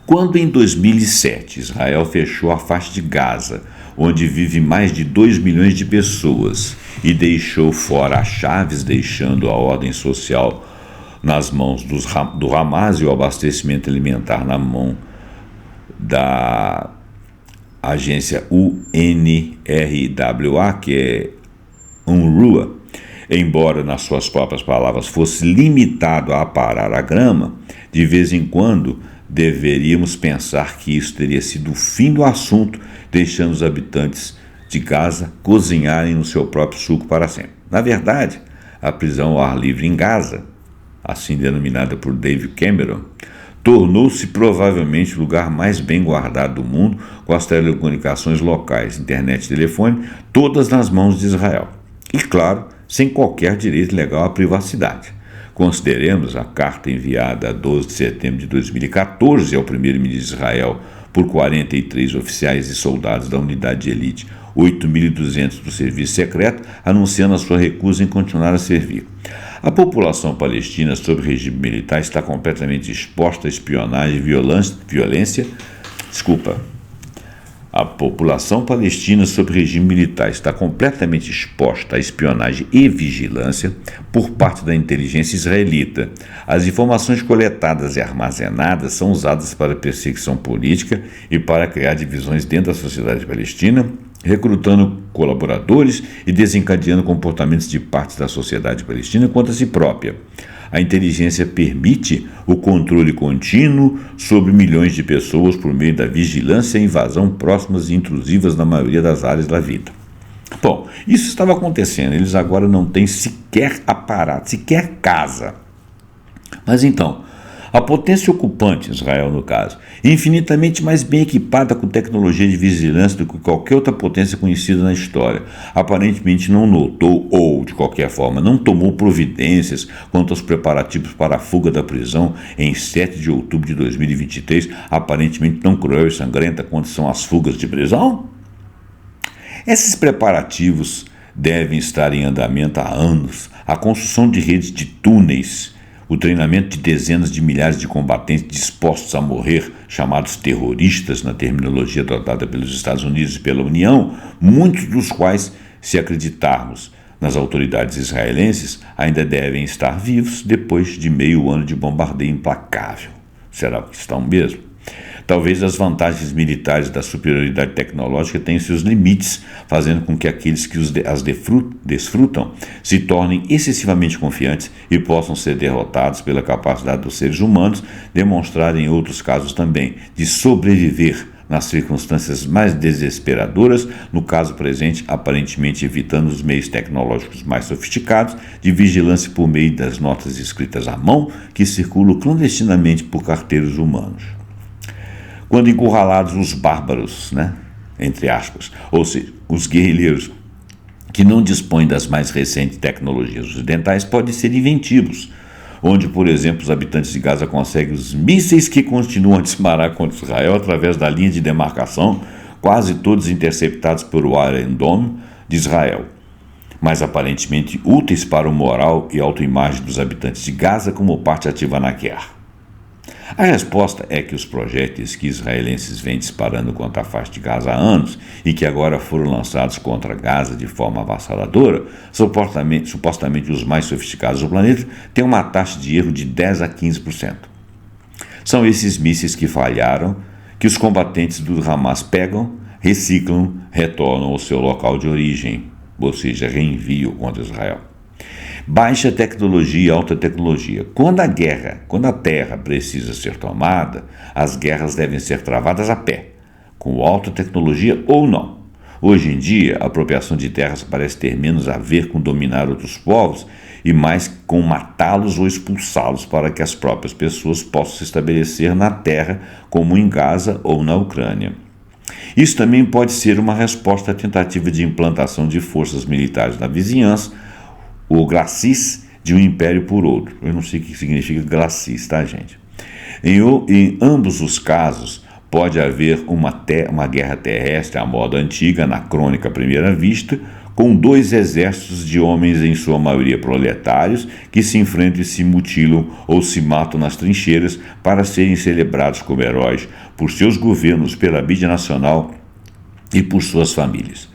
[SPEAKER 1] Quando em 2007 Israel fechou a faixa de Gaza, onde vive mais de 2 milhões de pessoas, e deixou fora as chaves, deixando a ordem social nas mãos do Hamas e o abastecimento alimentar na mão da agência UNRWA, que é UNRWA, embora, nas suas próprias palavras, fosse limitado a aparar a grama, de vez em quando deveríamos pensar que isso teria sido o fim do assunto, deixando os habitantes de Gaza cozinharem no seu próprio suco para sempre. Na verdade, a prisão ao ar livre em Gaza, assim denominada por David Cameron, tornou-se provavelmente o lugar mais bem guardado do mundo, com as telecomunicações locais, internet e telefone, todas nas mãos de Israel. E, claro, sem qualquer direito legal à privacidade. Consideremos a carta enviada a 12 de setembro de 2014 ao primeiro-ministro de Israel por 43 oficiais e soldados da unidade de elite, 8.200 do serviço secreto, anunciando a sua recusa em continuar a servir. A população palestina sob regime militar está completamente exposta a espionagem e violência. A população palestina sob regime militar está completamente exposta a espionagem e vigilância por parte da inteligência israelita. As informações coletadas e armazenadas são usadas para perseguição política e para criar divisões dentro da sociedade palestina, recrutando colaboradores e desencadeando comportamentos de partes da sociedade palestina contra si própria. A inteligência permite o controle contínuo sobre milhões de pessoas por meio da vigilância e invasão próximas e intrusivas na maioria das áreas da vida. Bom, isso estava acontecendo, eles agora não têm sequer aparato, sequer casa. Mas então, a potência ocupante, Israel no caso, infinitamente mais bem equipada com tecnologia de vigilância do que qualquer outra potência conhecida na história, aparentemente não notou ou, de qualquer forma, não tomou providências quanto aos preparativos para a fuga da prisão em 7 de outubro de 2023, aparentemente tão cruel e sangrenta quanto são as fugas de prisão? Esses preparativos devem estar em andamento há anos. A construção de redes de túneis, o treinamento de dezenas de milhares de combatentes dispostos a morrer, chamados terroristas na terminologia adotada pelos Estados Unidos e pela União, muitos dos quais, se acreditarmos nas autoridades israelenses, ainda devem estar vivos depois de meio ano de bombardeio implacável. Será que estão mesmo? Talvez as vantagens militares da superioridade tecnológica tenham seus limites, fazendo com que aqueles que as desfrutam se tornem excessivamente confiantes e possam ser derrotados pela capacidade dos seres humanos demonstrarem em outros casos também de sobreviver nas circunstâncias mais desesperadoras, no caso presente, aparentemente evitando os meios tecnológicos mais sofisticados de vigilância por meio das notas escritas à mão que circulam clandestinamente por carteiros humanos. Quando encurralados os bárbaros, entre aspas, ou seja, os guerrilheiros que não dispõem das mais recentes tecnologias ocidentais, podem ser inventivos, onde, por exemplo, os habitantes de Gaza conseguem os mísseis que continuam a disparar contra Israel através da linha de demarcação, quase todos interceptados pelo Iron Dome de Israel, mas aparentemente úteis para o moral e autoimagem dos habitantes de Gaza como parte ativa na guerra. A resposta é que os projéteis que israelenses vêm disparando contra a faixa de Gaza há anos e que agora foram lançados contra Gaza de forma avassaladora, supostamente os mais sofisticados do planeta, têm uma taxa de erro de 10 a 15%. São esses mísseis que falharam, que os combatentes do Hamas pegam, reciclam, retornam ao seu local de origem, ou seja, reenviam contra Israel. Baixa tecnologia e alta tecnologia. Quando a terra precisa ser tomada, as guerras devem ser travadas a pé, com alta tecnologia ou não. Hoje em dia, a apropriação de terras parece ter menos a ver com dominar outros povos e mais com matá-los ou expulsá-los para que as próprias pessoas possam se estabelecer na terra, como em Gaza ou na Ucrânia. Isso também pode ser uma resposta à tentativa de implantação de forças militares na vizinhança, o glacis de um império por outro. Eu não sei o que significa glacis, tá, gente? Em ambos os casos, pode haver uma guerra terrestre à moda antiga, anacrônica à primeira vista, com dois exércitos de homens, em sua maioria proletários, que se enfrentam e se mutilam ou se matam nas trincheiras para serem celebrados como heróis por seus governos, pela mídia nacional e por suas famílias.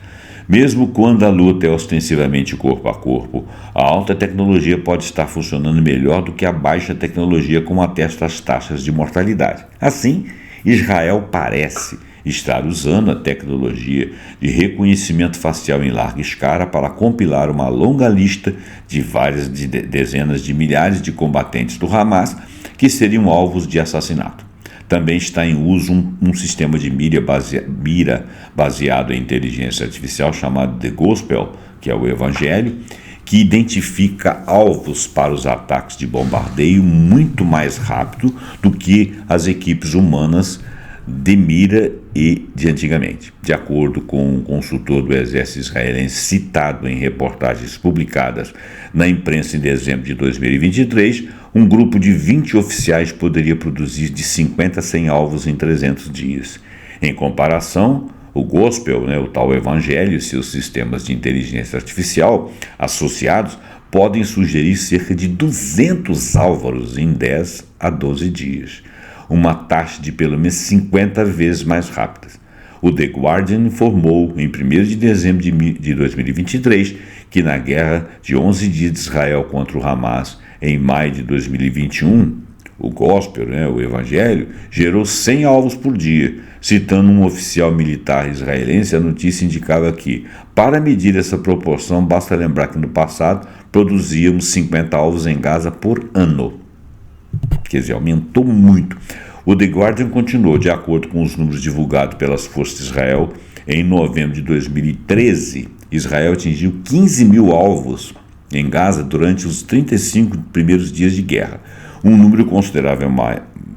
[SPEAKER 1] Mesmo quando a luta é ostensivamente corpo a corpo, a alta tecnologia pode estar funcionando melhor do que a baixa tecnologia, como atestam as taxas de mortalidade. Assim, Israel parece estar usando a tecnologia de reconhecimento facial em larga escala para compilar uma longa lista de várias dezenas de milhares de combatentes do Hamas que seriam alvos de assassinato. Também está em uso um sistema de mira baseado em inteligência artificial chamado The Gospel, que é o Evangelho, que identifica alvos para os ataques de bombardeio muito mais rápido do que as equipes humanas de mira e de antigamente. De acordo com um consultor do exército israelense citado em reportagens publicadas na imprensa em dezembro de 2023, um grupo de 20 oficiais poderia produzir de 50 a 100 alvos em 300 dias. Em comparação, o Gospel, o tal Evangelho e seus sistemas de inteligência artificial associados podem sugerir cerca de 200 alvos em 10 a 12 dias, uma taxa de pelo menos 50 vezes mais rápida. O The Guardian informou em 1º de dezembro de 2023 que na guerra de 11 dias de Israel contra o Hamas, em maio de 2021, o Gospel, o Evangelho, gerou 100 alvos por dia. Citando um oficial militar israelense, a notícia indicava que, para medir essa proporção, basta lembrar que no passado produzíamos 50 alvos em Gaza por ano. Quer dizer, aumentou muito. O The Guardian continuou: de acordo com os números divulgados pelas forças de Israel, em novembro de 2013, Israel atingiu 15 mil alvos em Gaza durante os 35 primeiros dias de guerra, um número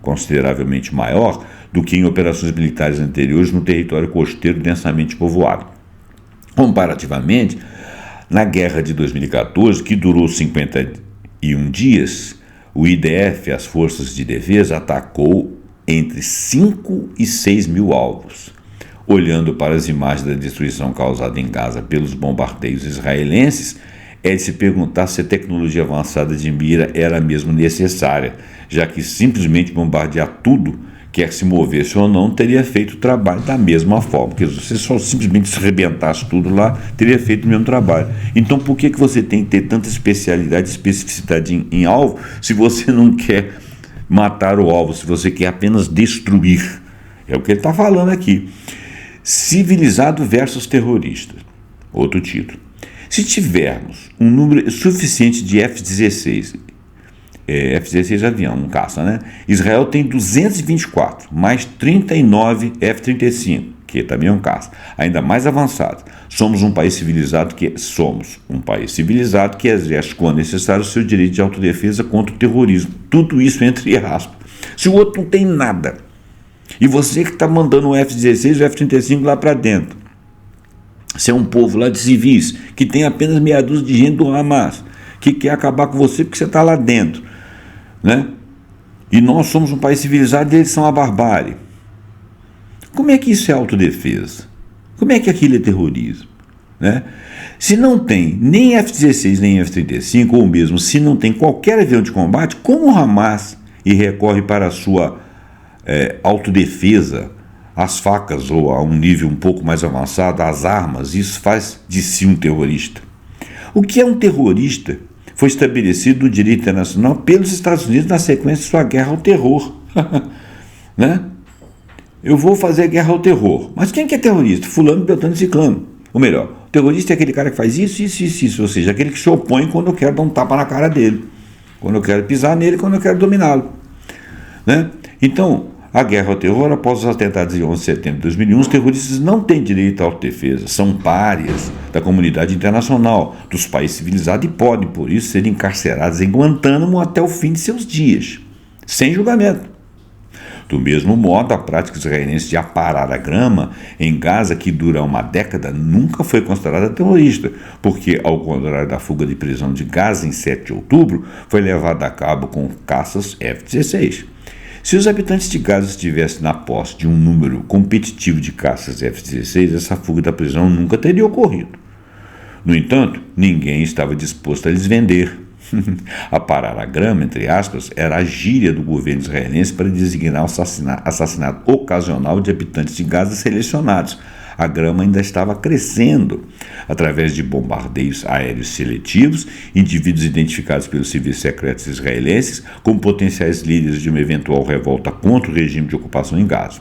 [SPEAKER 1] consideravelmente maior do que em operações militares anteriores no território costeiro densamente povoado. Comparativamente, na guerra de 2014, que durou 51 dias, o IDF, as Forças de Defesa, atacou entre 5 e 6 mil alvos. Olhando para as imagens da destruição causada em Gaza pelos bombardeios israelenses, é de se perguntar se a tecnologia avançada de mira era mesmo necessária, já que simplesmente bombardear tudo, quer se movesse ou não, teria feito o trabalho da mesma forma. Porque se você só simplesmente se arrebentasse tudo lá, teria feito o mesmo trabalho. Então por que você tem que ter tanta especialidade, especificidade em alvo, se você não quer matar o alvo, se você quer apenas destruir? É o que ele está falando aqui. Civilizado versus terrorista. Outro título. Se tivermos um número suficiente de F-16, F-16 avião, um caça, Israel tem 224, mais 39 F-35, que também é um caça, ainda mais avançado. Somos um país civilizado que exerce, quando necessário, o seu direito de autodefesa contra o terrorismo. Tudo isso entre aspas. Se o outro não tem nada, e você que está mandando o F-16 e o F-35 lá para dentro, você é um povo lá de civis, que tem apenas meia dúzia de gente do Hamas, que quer acabar com você porque você está lá dentro, E nós somos um país civilizado e eles são a barbárie. Como é que isso é autodefesa? Como é que aquilo é terrorismo? Se não tem nem F-16 nem F-35, ou mesmo se não tem qualquer avião de combate, como o Hamas recorre para a sua autodefesa, as facas ou a um nível um pouco mais avançado, as armas, isso faz de si um terrorista. O que é um terrorista foi estabelecido no direito internacional pelos Estados Unidos na sequência de sua guerra ao terror. Eu vou fazer guerra ao terror. Mas quem que é terrorista? Fulano, Beltrano e Ciclano. Ou melhor, terrorista é aquele cara que faz isso, ou seja, aquele que se opõe quando eu quero dar um tapa na cara dele, quando eu quero pisar nele, quando eu quero dominá-lo, né? Então, a guerra ao terror, após os atentados de 11 de setembro de 2001, os terroristas não têm direito à autodefesa, são párias da comunidade internacional, dos países civilizados e podem, por isso, ser encarcerados em Guantánamo até o fim de seus dias, sem julgamento. Do mesmo modo, a prática israelense de aparar a grama em Gaza, que dura uma década, nunca foi considerada terrorista, porque, ao contrário da fuga de prisão de Gaza em 7 de outubro, foi levada a cabo com caças F-16. Se os habitantes de Gaza estivessem na posse de um número competitivo de caças F-16, essa fuga da prisão nunca teria ocorrido. No entanto, ninguém estava disposto a lhes vender. Aparar a grama, entre aspas, era a gíria do governo israelense para designar o assassinato ocasional de habitantes de Gaza selecionados. A grama ainda estava crescendo. Através de bombardeios aéreos seletivos, indivíduos identificados pelos serviços secretos israelenses como potenciais líderes de uma eventual revolta contra o regime de ocupação em Gaza.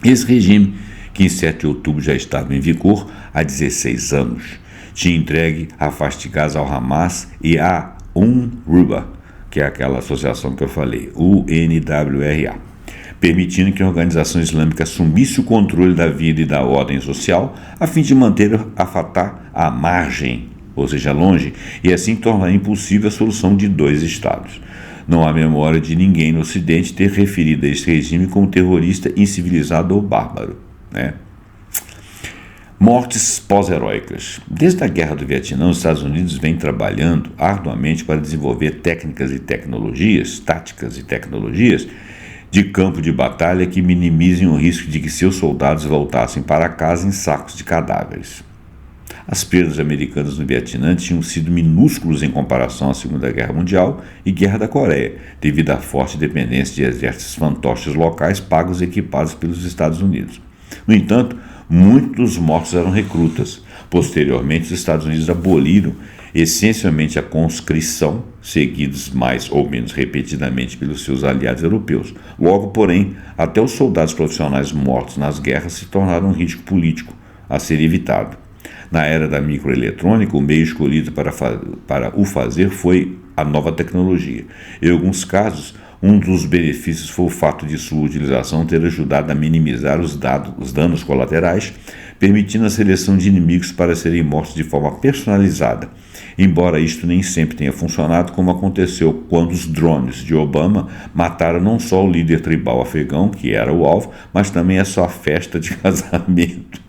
[SPEAKER 1] Esse regime, que em 7 de outubro já estava em vigor há 16 anos, tinha entregue a faixa de Gaza ao Hamas e à UNRWA, que é aquela associação que eu falei, UNWRA, permitindo que a organização islâmica assumisse o controle da vida e da ordem social, a fim de manter a Fatah à margem, ou seja, longe, e assim tornar impossível a solução de 2 estados. Não há memória de ninguém no Ocidente ter referido a este regime como terrorista, incivilizado ou bárbaro, né? Mortes pós-heróicas. Desde a Guerra do Vietnã, os Estados Unidos vêm trabalhando arduamente para desenvolver táticas e tecnologias de campo de batalha que minimizem o risco de que seus soldados voltassem para casa em sacos de cadáveres. As perdas americanas no Vietnã tinham sido minúsculas em comparação à Segunda Guerra Mundial e Guerra da Coreia, devido à forte dependência de exércitos fantoches locais pagos e equipados pelos Estados Unidos. No entanto, muitos dos mortos eram recrutas. Posteriormente, os Estados Unidos aboliram essencialmente a conscrição, seguidos mais ou menos repetidamente pelos seus aliados europeus. Logo, porém, até os soldados profissionais mortos nas guerras se tornaram um risco político a ser evitado. Na era da microeletrônica, o meio escolhido para o fazer foi a nova tecnologia. Em alguns casos, um dos benefícios foi o fato de sua utilização ter ajudado a minimizar os danos colaterais, permitindo a seleção de inimigos para serem mortos de forma personalizada, embora isto nem sempre tenha funcionado, como aconteceu quando os drones de Obama mataram não só o líder tribal afegão, que era o alvo, mas também a sua festa de casamento.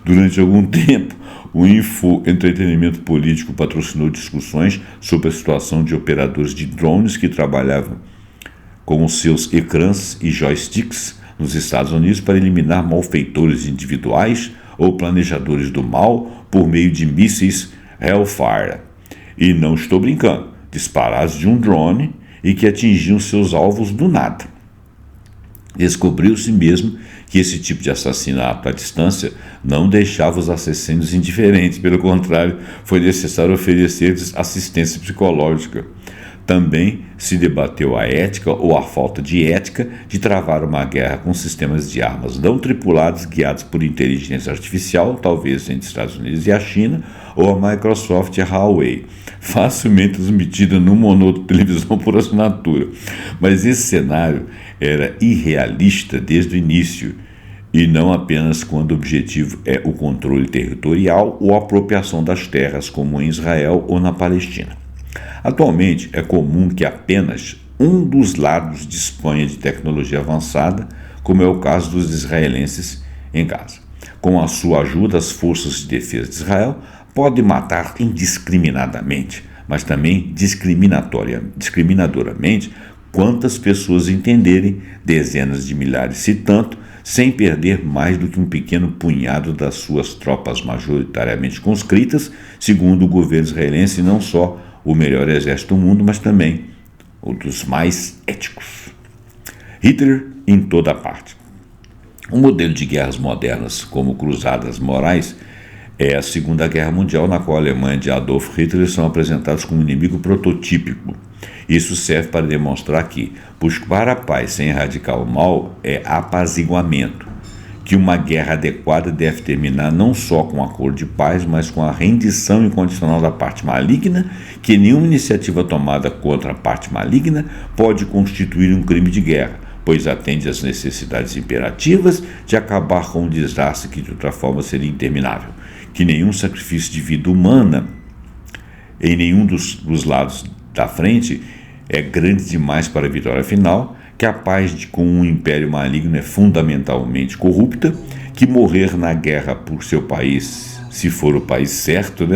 [SPEAKER 1] Durante algum tempo, o Info-Entretenimento Político patrocinou discussões sobre a situação de operadores de drones que trabalhavam com os seus ecrãs e joysticks nos Estados Unidos para eliminar malfeitores individuais ou planejadores do mal por meio de mísseis Hellfire. E não estou brincando, disparados de um drone e que atingiam seus alvos do nada. Descobriu-se mesmo que esse tipo de assassinato à distância não deixava os assassinos indiferentes, pelo contrário, foi necessário oferecer-lhes assistência psicológica. Também se debateu a ética ou a falta de ética de travar uma guerra com sistemas de armas não tripulados guiados por inteligência artificial, talvez entre Estados Unidos e a China, ou a Microsoft e a Huawei, facilmente transmitida numa ou noutra televisão por assinatura. Mas esse cenário era irrealista desde o início, e não apenas quando o objetivo é o controle territorial ou a apropriação das terras, como em Israel ou na Palestina. Atualmente, é comum que apenas um dos lados disponha de tecnologia avançada, como é o caso dos israelenses em Gaza. Com a sua ajuda, as forças de defesa de Israel podem matar indiscriminadamente, mas também discriminadoramente, quantas pessoas entenderem, dezenas de milhares se tanto, sem perder mais do que um pequeno punhado das suas tropas majoritariamente conscritas, segundo o governo israelense, não só o melhor exército do mundo, mas também o dos mais éticos. Hitler em toda parte. Um modelo de guerras modernas, como cruzadas morais, é a Segunda Guerra Mundial, na qual a Alemanha de Adolf Hitler são apresentados como inimigo prototípico. Isso serve para demonstrar que buscar a paz sem erradicar o mal é apaziguamento, que uma guerra adequada deve terminar não só com um acordo de paz, mas com a rendição incondicional da parte maligna, que nenhuma iniciativa tomada contra a parte maligna pode constituir um crime de guerra, pois atende às necessidades imperativas de acabar com um desastre que de outra forma seria interminável, que nenhum sacrifício de vida humana em nenhum dos lados da frente é grande demais para a vitória final, que a paz com um império maligno é fundamentalmente corrupta, que morrer na guerra por seu país, se for o país certo,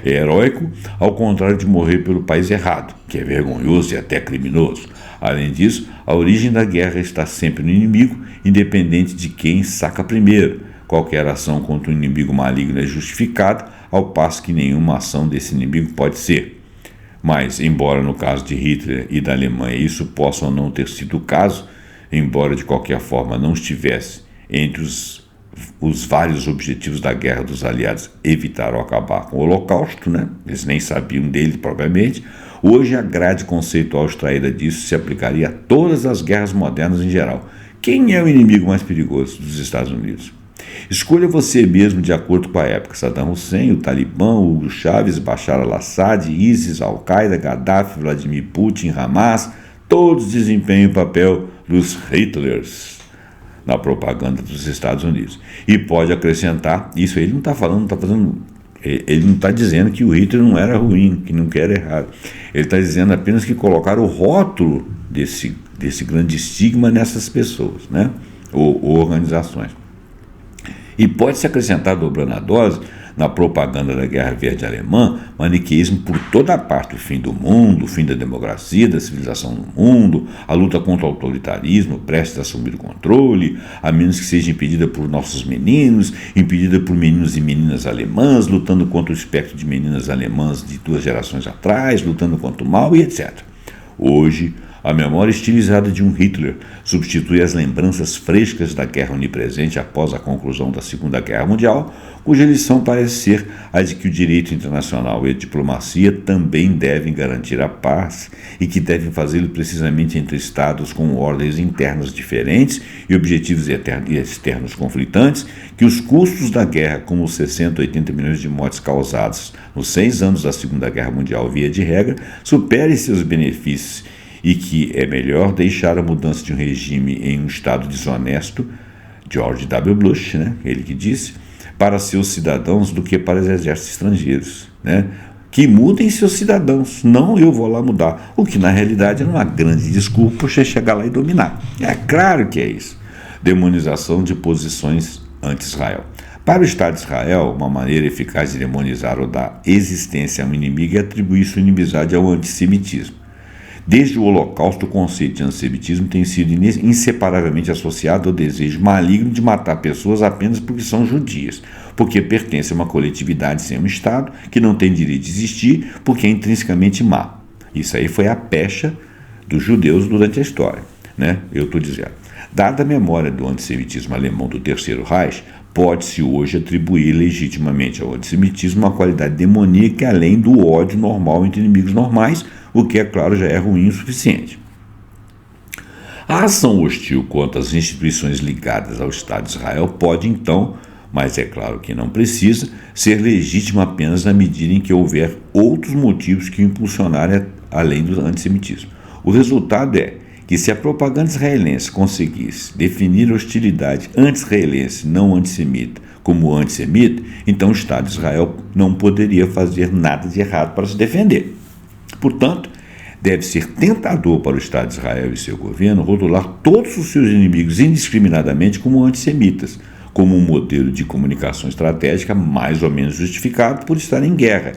[SPEAKER 1] é heróico, ao contrário de morrer pelo país errado, que é vergonhoso e até criminoso. Além disso, a origem da guerra está sempre no inimigo, independente de quem saca primeiro. Qualquer ação contra o inimigo maligno é justificada, ao passo que nenhuma ação desse inimigo pode ser. Mas, embora no caso de Hitler e da Alemanha isso possa não ter sido o caso, embora de qualquer forma não estivesse entre os vários objetivos da guerra dos aliados evitar ou acabar com o Holocausto, eles nem sabiam dele propriamente, hoje a grade conceitual extraída disso se aplicaria a todas as guerras modernas em geral. Quem é o inimigo mais perigoso dos Estados Unidos? Escolha você mesmo de acordo com a época: Saddam Hussein, o Talibã, Hugo Chávez, Bashar al-Assad, ISIS, Al-Qaeda, Gaddafi, Vladimir Putin, Hamas, todos desempenham o papel dos Hitlers na propaganda dos Estados Unidos. E pode acrescentar, isso ele não está falando, ele não está dizendo que o Hitler não era ruim, que não era errado. Ele está dizendo apenas que colocaram o rótulo desse grande estigma nessas pessoas, ou organizações. E pode-se acrescentar, dobrando a dose, na propaganda da Guerra Verde Alemã, maniqueísmo por toda a parte: o fim do mundo, o fim da democracia, da civilização no mundo, a luta contra o autoritarismo, prestes a assumir o controle, a menos que seja impedida por nossos meninos, impedida por meninos e meninas alemãs, lutando contra o espectro de meninas alemãs de 2 gerações atrás, lutando contra o mal e etc. Hoje, a memória estilizada de um Hitler substitui as lembranças frescas da guerra onipresente após a conclusão da Segunda Guerra Mundial, cuja lição parece ser a de que o direito internacional e a diplomacia também devem garantir a paz e que devem fazê-lo precisamente entre estados com ordens internas diferentes e objetivos externos conflitantes, que os custos da guerra, como os 60, 80 milhões de mortes causadas nos 6 anos da Segunda Guerra Mundial via de regra, superem seus benefícios, e que é melhor deixar a mudança de um regime em um Estado desonesto, George W. Bush, ele que disse, para seus cidadãos do que para os exércitos estrangeiros, que mudem seus cidadãos, não eu vou lá mudar, o que na realidade era uma grande desculpa para você chegar lá e dominar. É claro que é isso. Demonização de posições anti-Israel. Para o Estado de Israel, uma maneira eficaz de demonizar ou dar existência a um inimigo é atribuir sua inimizade ao antissemitismo. Desde o Holocausto, o conceito de antissemitismo tem sido inseparavelmente associado ao desejo maligno de matar pessoas apenas porque são judias, porque pertencem a uma coletividade sem um Estado, que não tem direito de existir, porque é intrinsecamente má. Isso aí foi a pecha dos judeus durante a história, eu estou dizendo. Dada a memória do antissemitismo alemão do Terceiro Reich, pode-se hoje atribuir legitimamente ao antissemitismo uma qualidade demoníaca além do ódio normal entre inimigos normais, o que, é claro, já é ruim o suficiente. A ação hostil contra as instituições ligadas ao Estado de Israel pode, então, mas é claro que não precisa, ser legítima apenas na medida em que houver outros motivos que o impulsionarem além do antissemitismo. O resultado é que, se a propaganda israelense conseguisse definir a hostilidade anti-israelense não antissemita como antissemita, então o Estado de Israel não poderia fazer nada de errado para se defender. Portanto, deve ser tentador para o Estado de Israel e seu governo rotular todos os seus inimigos indiscriminadamente como antissemitas, como um modelo de comunicação estratégica mais ou menos justificado por estar em guerra,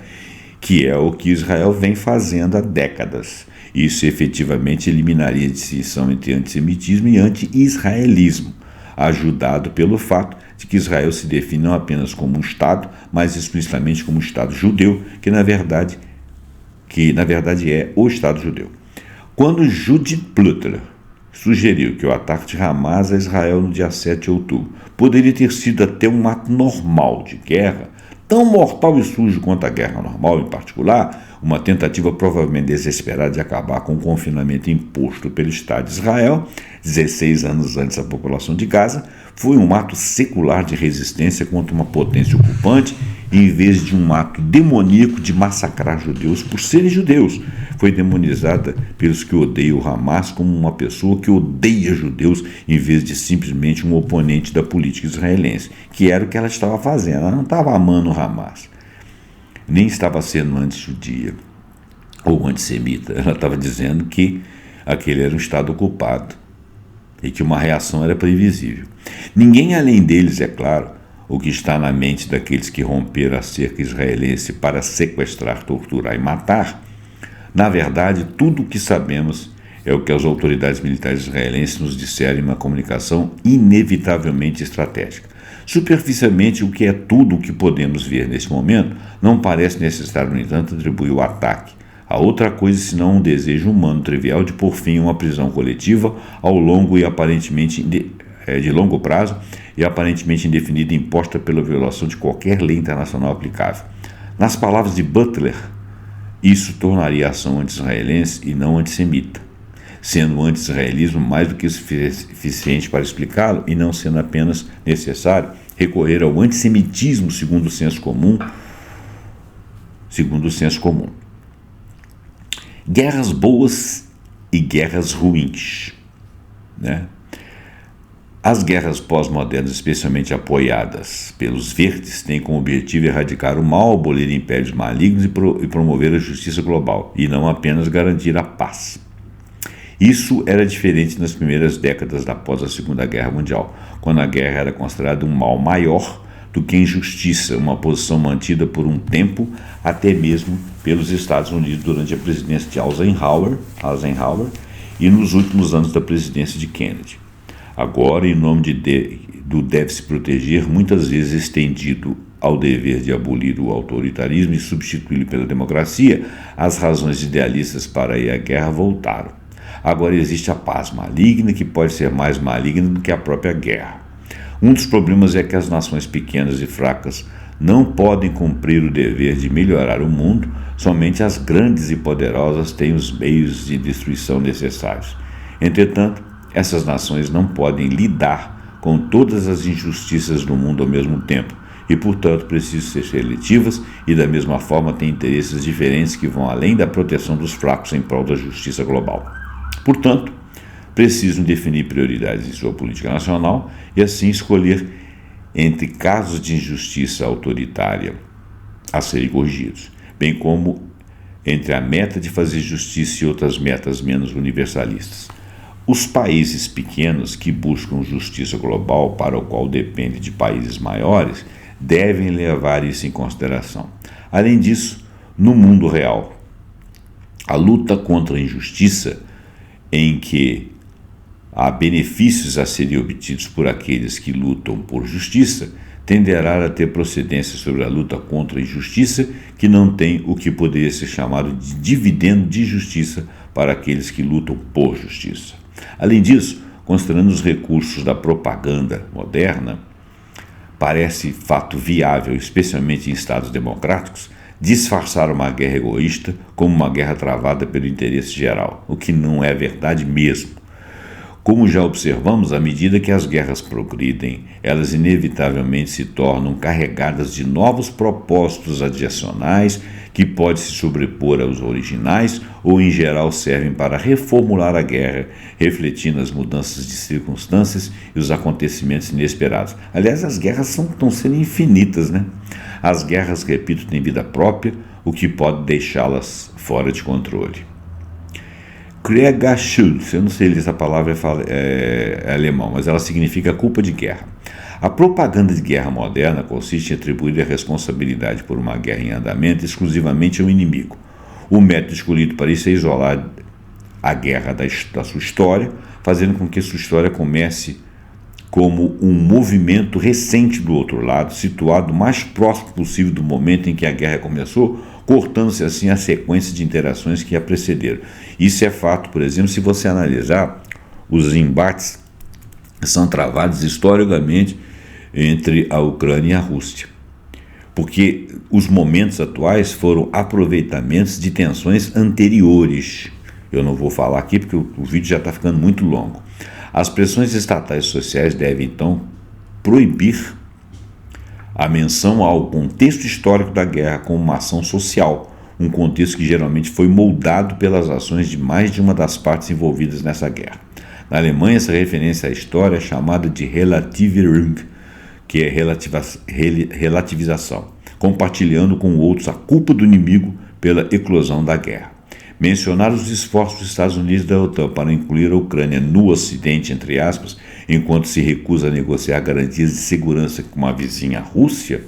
[SPEAKER 1] que é o que Israel vem fazendo há décadas. Isso efetivamente eliminaria a distinção entre antissemitismo e anti-israelismo, ajudado pelo fato de que Israel se define não apenas como um Estado, mas explicitamente como um Estado judeu, que na verdade é o Estado judeu. Quando Judith Butler sugeriu que o ataque de Hamas a Israel no dia 7 de outubro poderia ter sido até um ato normal de guerra, tão mortal e sujo quanto a guerra normal em particular, uma tentativa provavelmente desesperada de acabar com o confinamento imposto pelo Estado de Israel, 16 anos antes da população de Gaza, Foi um ato secular de resistência contra uma potência ocupante, em vez de um ato demoníaco de massacrar judeus por serem judeus. Foi demonizada pelos que odeiam o Hamas como uma pessoa que odeia judeus, em vez de simplesmente um oponente da política israelense, que era o que ela estava fazendo. Ela não estava amando o Hamas, nem estava sendo anti-judia ou antissemita. Ela estava dizendo que aquele era um Estado ocupado e que uma reação era previsível. Ninguém além deles, é claro, o que está na mente daqueles que romperam a cerca israelense para sequestrar, torturar e matar. Na verdade, tudo o que sabemos é o que as autoridades militares israelenses nos disseram em uma comunicação inevitavelmente estratégica. Superficialmente, o que é tudo o que podemos ver nesse momento, não parece necessário, no entanto, atribuir o ataque a outra coisa senão um desejo humano trivial de pôr fim a uma prisão coletiva ao longo e aparentemente de longo prazo e aparentemente indefinida, imposta pela violação de qualquer lei internacional aplicável. Nas palavras de Butler, isso tornaria a ação anti-israelense e não antissemita, sendo o anti-israelismo mais do que suficiente para explicá-lo e não sendo apenas necessário recorrer ao antissemitismo segundo o senso comum. Guerras boas e guerras ruins, né? As guerras pós-modernas, especialmente apoiadas pelos verdes, têm como objetivo erradicar o mal, abolir impérios malignos e promover a justiça global, e não apenas garantir a paz. Isso era diferente nas primeiras décadas após a Segunda Guerra Mundial, quando a guerra era considerada um mal maior do que a injustiça, uma posição mantida por um tempo, até mesmo pelos Estados Unidos durante a presidência de Eisenhower e nos últimos anos da presidência de Kennedy. Agora, em nome do deve-se proteger, muitas vezes estendido ao dever de abolir o autoritarismo e substituí-lo pela democracia, as razões idealistas para ir à guerra voltaram. Agora existe a paz maligna, que pode ser mais maligna do que a própria guerra. Um dos problemas é que as nações pequenas e fracas não podem cumprir o dever de melhorar o mundo, somente as grandes e poderosas têm os meios de destruição necessários. Entretanto, essas nações não podem lidar com todas as injustiças do mundo ao mesmo tempo e, portanto, precisam ser seletivas e, da mesma forma, têm interesses diferentes que vão além da proteção dos fracos em prol da justiça global. Portanto, precisam definir prioridades em sua política nacional e, assim, escolher entre casos de injustiça autoritária a serem corrigidos, bem como entre a meta de fazer justiça e outras metas menos universalistas. Os países pequenos que buscam justiça global, para o qual dependem de países maiores, devem levar isso em consideração. Além disso, no mundo real, a luta contra a injustiça, em que há benefícios a serem obtidos por aqueles que lutam por justiça, tenderá a ter procedência sobre a luta contra a injustiça, que não tem o que poderia ser chamado de dividendo de justiça para aqueles que lutam por justiça. Além disso, considerando os recursos da propaganda moderna, parece fato viável, especialmente em estados democráticos, disfarçar uma guerra egoísta como uma guerra travada pelo interesse geral, o que não é verdade mesmo. Como já observamos, à medida que as guerras progridem, elas inevitavelmente se tornam carregadas de novos propósitos adicionais que podem se sobrepor aos originais ou, em geral, servem para reformular a guerra, refletindo as mudanças de circunstâncias e os acontecimentos inesperados. Aliás, as guerras estão sendo infinitas, né? As guerras, repito, têm vida própria, o que pode deixá-las fora de controle. Kriegsschuld, eu não sei se essa palavra é alemão, mas ela significa culpa de guerra. A propaganda de guerra moderna consiste em atribuir a responsabilidade por uma guerra em andamento exclusivamente ao inimigo. O método escolhido para isso é isolar a guerra da sua história, fazendo com que sua história comece como um movimento recente do outro lado, situado o mais próximo possível do momento em que a guerra começou, cortando-se assim a sequência de interações que a precederam. Isso é fato, por exemplo, se você analisar os embates que são travados historicamente entre a Ucrânia e a Rússia, porque os momentos atuais foram aproveitamentos de tensões anteriores. Eu não vou falar aqui porque o vídeo já está ficando muito longo. As pressões estatais e sociais devem, então, proibir a menção ao contexto histórico da guerra como uma ação social, um contexto que geralmente foi moldado pelas ações de mais de uma das partes envolvidas nessa guerra. Na Alemanha, essa referência à história é chamada de Relativierung, que é relativização, compartilhando com outros a culpa do inimigo pela eclosão da guerra. Mencionar os esforços dos Estados Unidos e da OTAN para incluir a Ucrânia no Ocidente, entre aspas, enquanto se recusa a negociar garantias de segurança com a vizinha Rússia,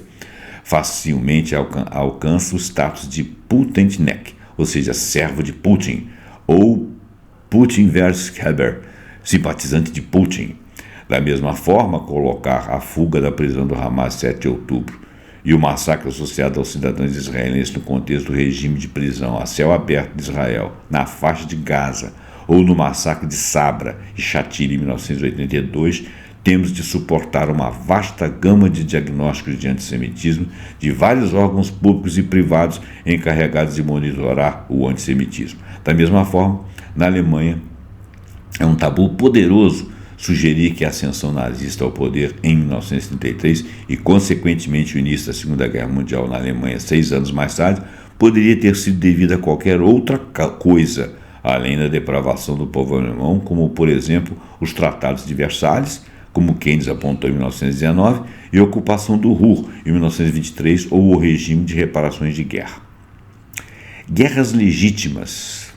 [SPEAKER 1] facilmente alcança o status de Putinek, ou seja, servo de Putin, ou Putin-Verskeber, simpatizante de Putin. Da mesma forma, colocar a fuga da prisão do Hamas 7 de outubro e o massacre associado aos cidadãos israelenses no contexto do regime de prisão a céu aberto de Israel, na faixa de Gaza, ou no massacre de Sabra e Shatila em 1982, temos de suportar uma vasta gama de diagnósticos de antissemitismo de vários órgãos públicos e privados encarregados de monitorar o antissemitismo. Da mesma forma, na Alemanha, é um tabu poderoso sugerir que a ascensão nazista ao poder em 1933 e, consequentemente, o início da Segunda Guerra Mundial na Alemanha 6 anos mais tarde poderia ter sido devida a qualquer outra coisa, além da depravação do povo alemão, como, por exemplo, os tratados de Versalhes, como Keynes apontou em 1919, e a ocupação do Ruhr em 1923, ou o regime de reparações de guerra. Guerras legítimas.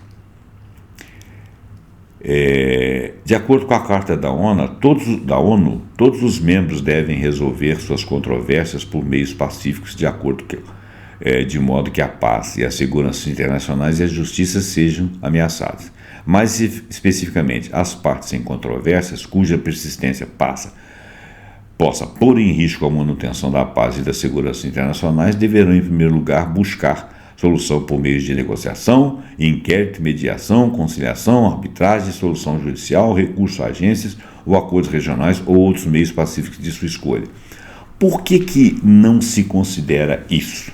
[SPEAKER 1] De acordo com a Carta da ONU, todos os membros devem resolver suas controvérsias por meios pacíficos, de modo que a paz e a segurança internacionais e a justiça sejam ameaçadas. Mais especificamente, as partes em controvérsias cuja persistência possa pôr em risco a manutenção da paz e da segurança internacionais deverão, em primeiro lugar, buscar solução por meio de negociação, inquérito, mediação, conciliação, arbitragem, solução judicial, recurso a agências ou acordos regionais ou outros meios pacíficos de sua escolha. Por que não se considera isso?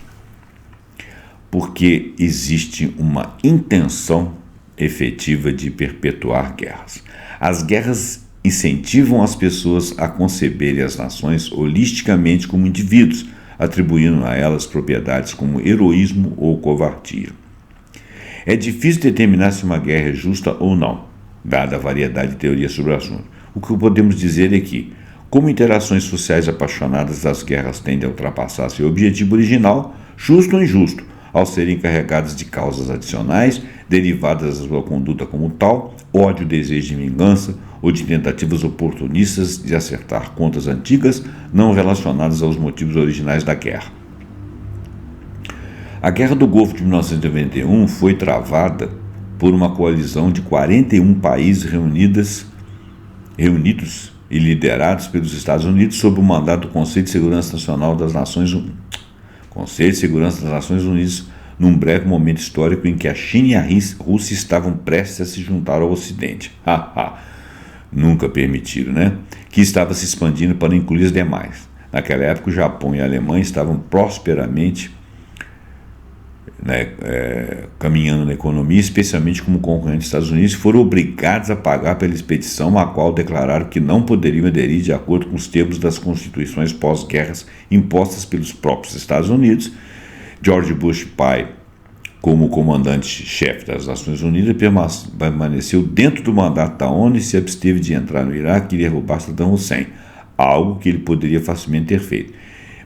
[SPEAKER 1] Porque existe uma intenção efetiva de perpetuar guerras. As guerras incentivam as pessoas a conceberem as nações holisticamente como indivíduos, atribuindo a elas propriedades como heroísmo ou covardia. É difícil determinar se uma guerra é justa ou não, dada a variedade de teorias sobre o assunto. O que podemos dizer é que, como interações sociais apaixonadas, as guerras tendem a ultrapassar seu objetivo original, justo ou injusto, ao serem encarregadas de causas adicionais, derivadas da sua conduta como tal, ódio, desejo de vingança ou de tentativas oportunistas de acertar contas antigas não relacionadas aos motivos originais da guerra. A Guerra do Golfo de 1991 foi travada por uma coalizão de 41 países reunidos e liderados pelos Estados Unidos sob o mandato do Conselho de Segurança Nacional das Nações Unidas. Conselho de Segurança das Nações Unidas, num breve momento histórico em que a China e a Rússia estavam prestes a se juntar ao Ocidente. Nunca permitiram, né? Que estava se expandindo para incluir os demais. Naquela época, o Japão e a Alemanha estavam prosperamente caminhando na economia, especialmente como concorrentes dos Estados Unidos, foram obrigados a pagar pela expedição, a qual declararam que não poderiam aderir de acordo com os termos das constituições pós-guerras impostas pelos próprios Estados Unidos. George Bush pai, como comandante-chefe das Nações Unidas, permaneceu dentro do mandato da ONU e se absteve de entrar no Iraque e derrubar Saddam Hussein, algo que ele poderia facilmente ter feito.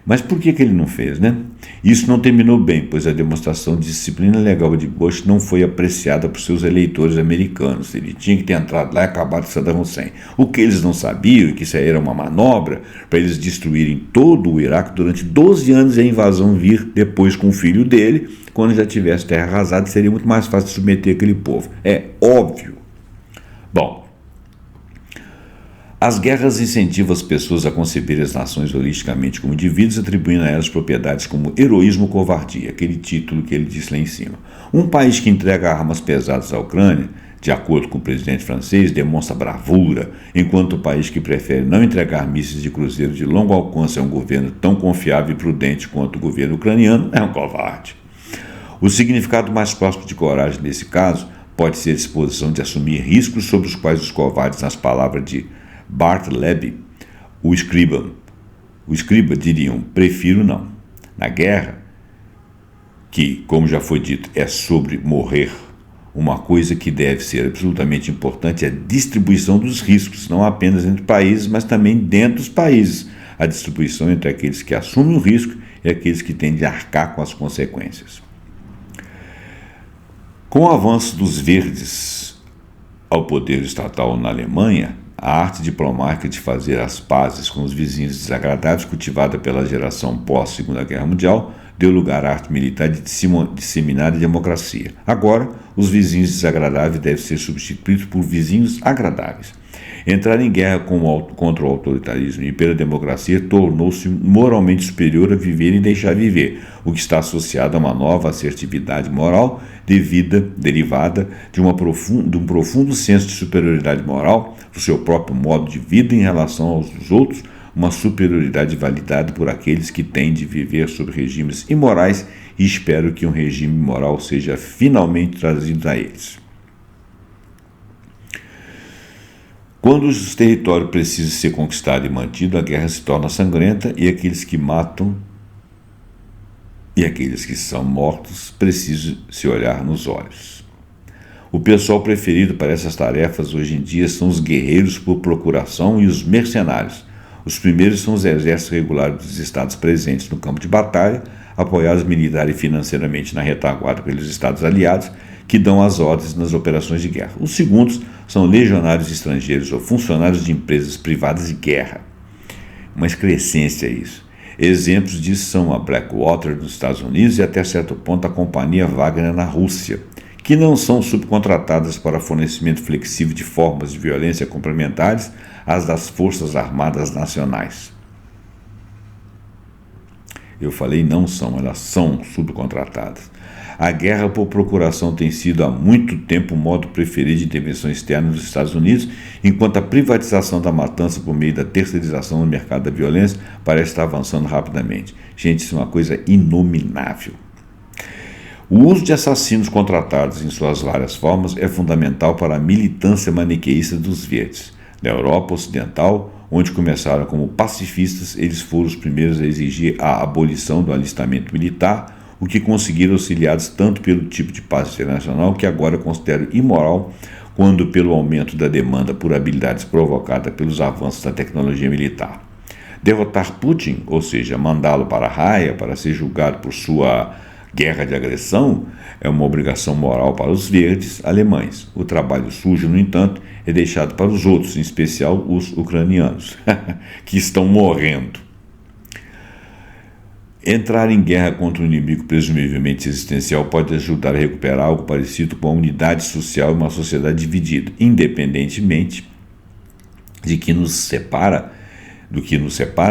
[SPEAKER 1] Mas por que ele não fez, né? Isso não terminou bem, pois a demonstração de disciplina legal de Bush não foi apreciada por seus eleitores americanos. Ele tinha que ter entrado lá e acabado com Saddam Hussein. O que eles não sabiam é que isso aí era uma manobra para eles destruírem todo o Iraque durante 12 anos e a invasão vir depois com o filho dele, quando já tivesse terra arrasada, seria muito mais fácil de submeter aquele povo. É óbvio. Bom, as guerras incentivam as pessoas a conceber as nações holisticamente como indivíduos, atribuindo a elas propriedades como heroísmo ou covardia, aquele título que ele disse lá em cima. Um país que entrega armas pesadas à Ucrânia, de acordo com o presidente francês, demonstra bravura, enquanto o país que prefere não entregar mísseis de cruzeiro de longo alcance a um governo tão confiável e prudente quanto o governo ucraniano é um covarde. O significado mais próximo de coragem nesse caso pode ser a disposição de assumir riscos sobre os quais os covardes, nas palavras de Bart Leby, o escriba, o escriba, diriam: prefiro não. Na guerra, que, como já foi dito, é sobre morrer, uma coisa que deve ser absolutamente importante é a distribuição dos riscos, não apenas entre países, mas também dentro dos países. A distribuição entre aqueles que assumem o risco e aqueles que têm de arcar com as consequências. Com o avanço dos verdes ao poder estatal na Alemanha, a arte diplomática de fazer as pazes com os vizinhos desagradáveis, cultivada pela geração pós-Segunda Guerra Mundial, deu lugar à arte militar de disseminar a democracia. Agora, os vizinhos desagradáveis devem ser substituídos por vizinhos agradáveis. Entrar em guerra contra o autoritarismo e pela democracia tornou-se moralmente superior a viver e deixar viver, o que está associado a uma nova assertividade moral derivada de um profundo senso de superioridade moral do seu próprio modo de vida em relação aos dos outros, uma superioridade validada por aqueles que têm de viver sob regimes imorais, e espero que um regime moral seja finalmente trazido a eles. Quando o território precisa ser conquistado e mantido, a guerra se torna sangrenta e aqueles que matam e aqueles que são mortos precisam se olhar nos olhos. O pessoal preferido para essas tarefas hoje em dia são os guerreiros por procuração e os mercenários. Os primeiros são os exércitos regulares dos estados presentes no campo de batalha, apoiados militar e financeiramente na retaguarda pelos estados aliados, que dão as ordens nas operações de guerra. Os segundos são legionários estrangeiros ou funcionários de empresas privadas de guerra. Uma excrescência isso. Exemplos disso são a Blackwater nos Estados Unidos e até certo ponto a Companhia Wagner na Rússia, que não são subcontratadas para fornecimento flexível de formas de violência complementares às das Forças Armadas Nacionais. Eu falei não são, elas são subcontratadas. A guerra por procuração tem sido há muito tempo o modo preferido de intervenção externa dos Estados Unidos, enquanto a privatização da matança por meio da terceirização no mercado da violência parece estar avançando rapidamente. Gente, isso é uma coisa inominável. O uso de assassinos contratados em suas várias formas é fundamental para a militância maniqueísta dos verdes. Na Europa Ocidental, onde começaram como pacifistas, eles foram os primeiros a exigir a abolição do alistamento militar, o que conseguiram auxiliados tanto pelo tipo de paz internacional, que agora considero imoral, quanto pelo aumento da demanda por habilidades provocada pelos avanços da tecnologia militar. Derrotar Putin, ou seja, mandá-lo para a raia para ser julgado por sua guerra de agressão, é uma obrigação moral para os verdes alemães. O trabalho sujo, no entanto, é deixado para os outros, em especial os ucranianos, que estão morrendo. Entrar em guerra contra um inimigo presumivelmente existencial pode ajudar a recuperar algo parecido com a unidade social e uma sociedade dividida, independentemente do que nos separa,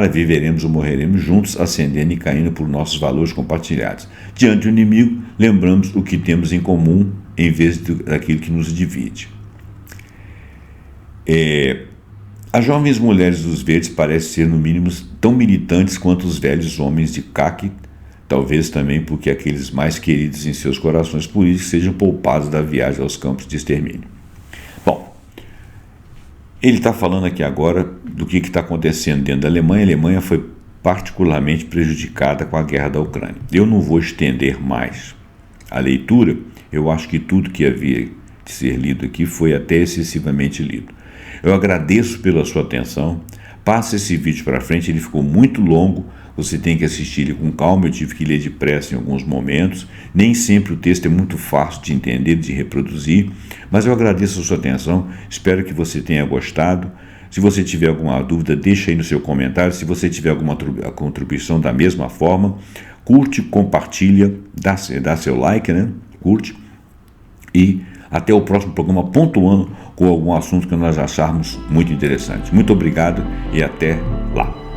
[SPEAKER 1] viveremos ou morreremos juntos, ascendendo e caindo por nossos valores compartilhados. Diante do inimigo, lembramos o que temos em comum em vez daquilo que nos divide. As jovens mulheres dos verdes parecem ser, no mínimo, tão militantes quanto os velhos homens de caqui, talvez também porque aqueles mais queridos em seus corações políticos sejam poupados da viagem aos campos de extermínio. Bom, ele está falando aqui agora do que está acontecendo dentro da Alemanha. A Alemanha foi particularmente prejudicada com a guerra da Ucrânia. Eu não vou estender mais a leitura, eu acho que tudo que havia de ser lido aqui foi até excessivamente lido. Eu agradeço pela sua atenção. Passe esse vídeo para frente, ele ficou muito longo, você tem que assistir ele com calma, eu tive que ler depressa em alguns momentos, nem sempre o texto é muito fácil de entender, de reproduzir, mas eu agradeço a sua atenção, espero que você tenha gostado. Se você tiver alguma dúvida, deixa aí no seu comentário. Se você tiver alguma contribuição da mesma forma, curte, compartilha, dá seu like, né? Curte e até o próximo programa, pontuando com algum assunto que nós acharmos muito interessante. Muito obrigado e até lá.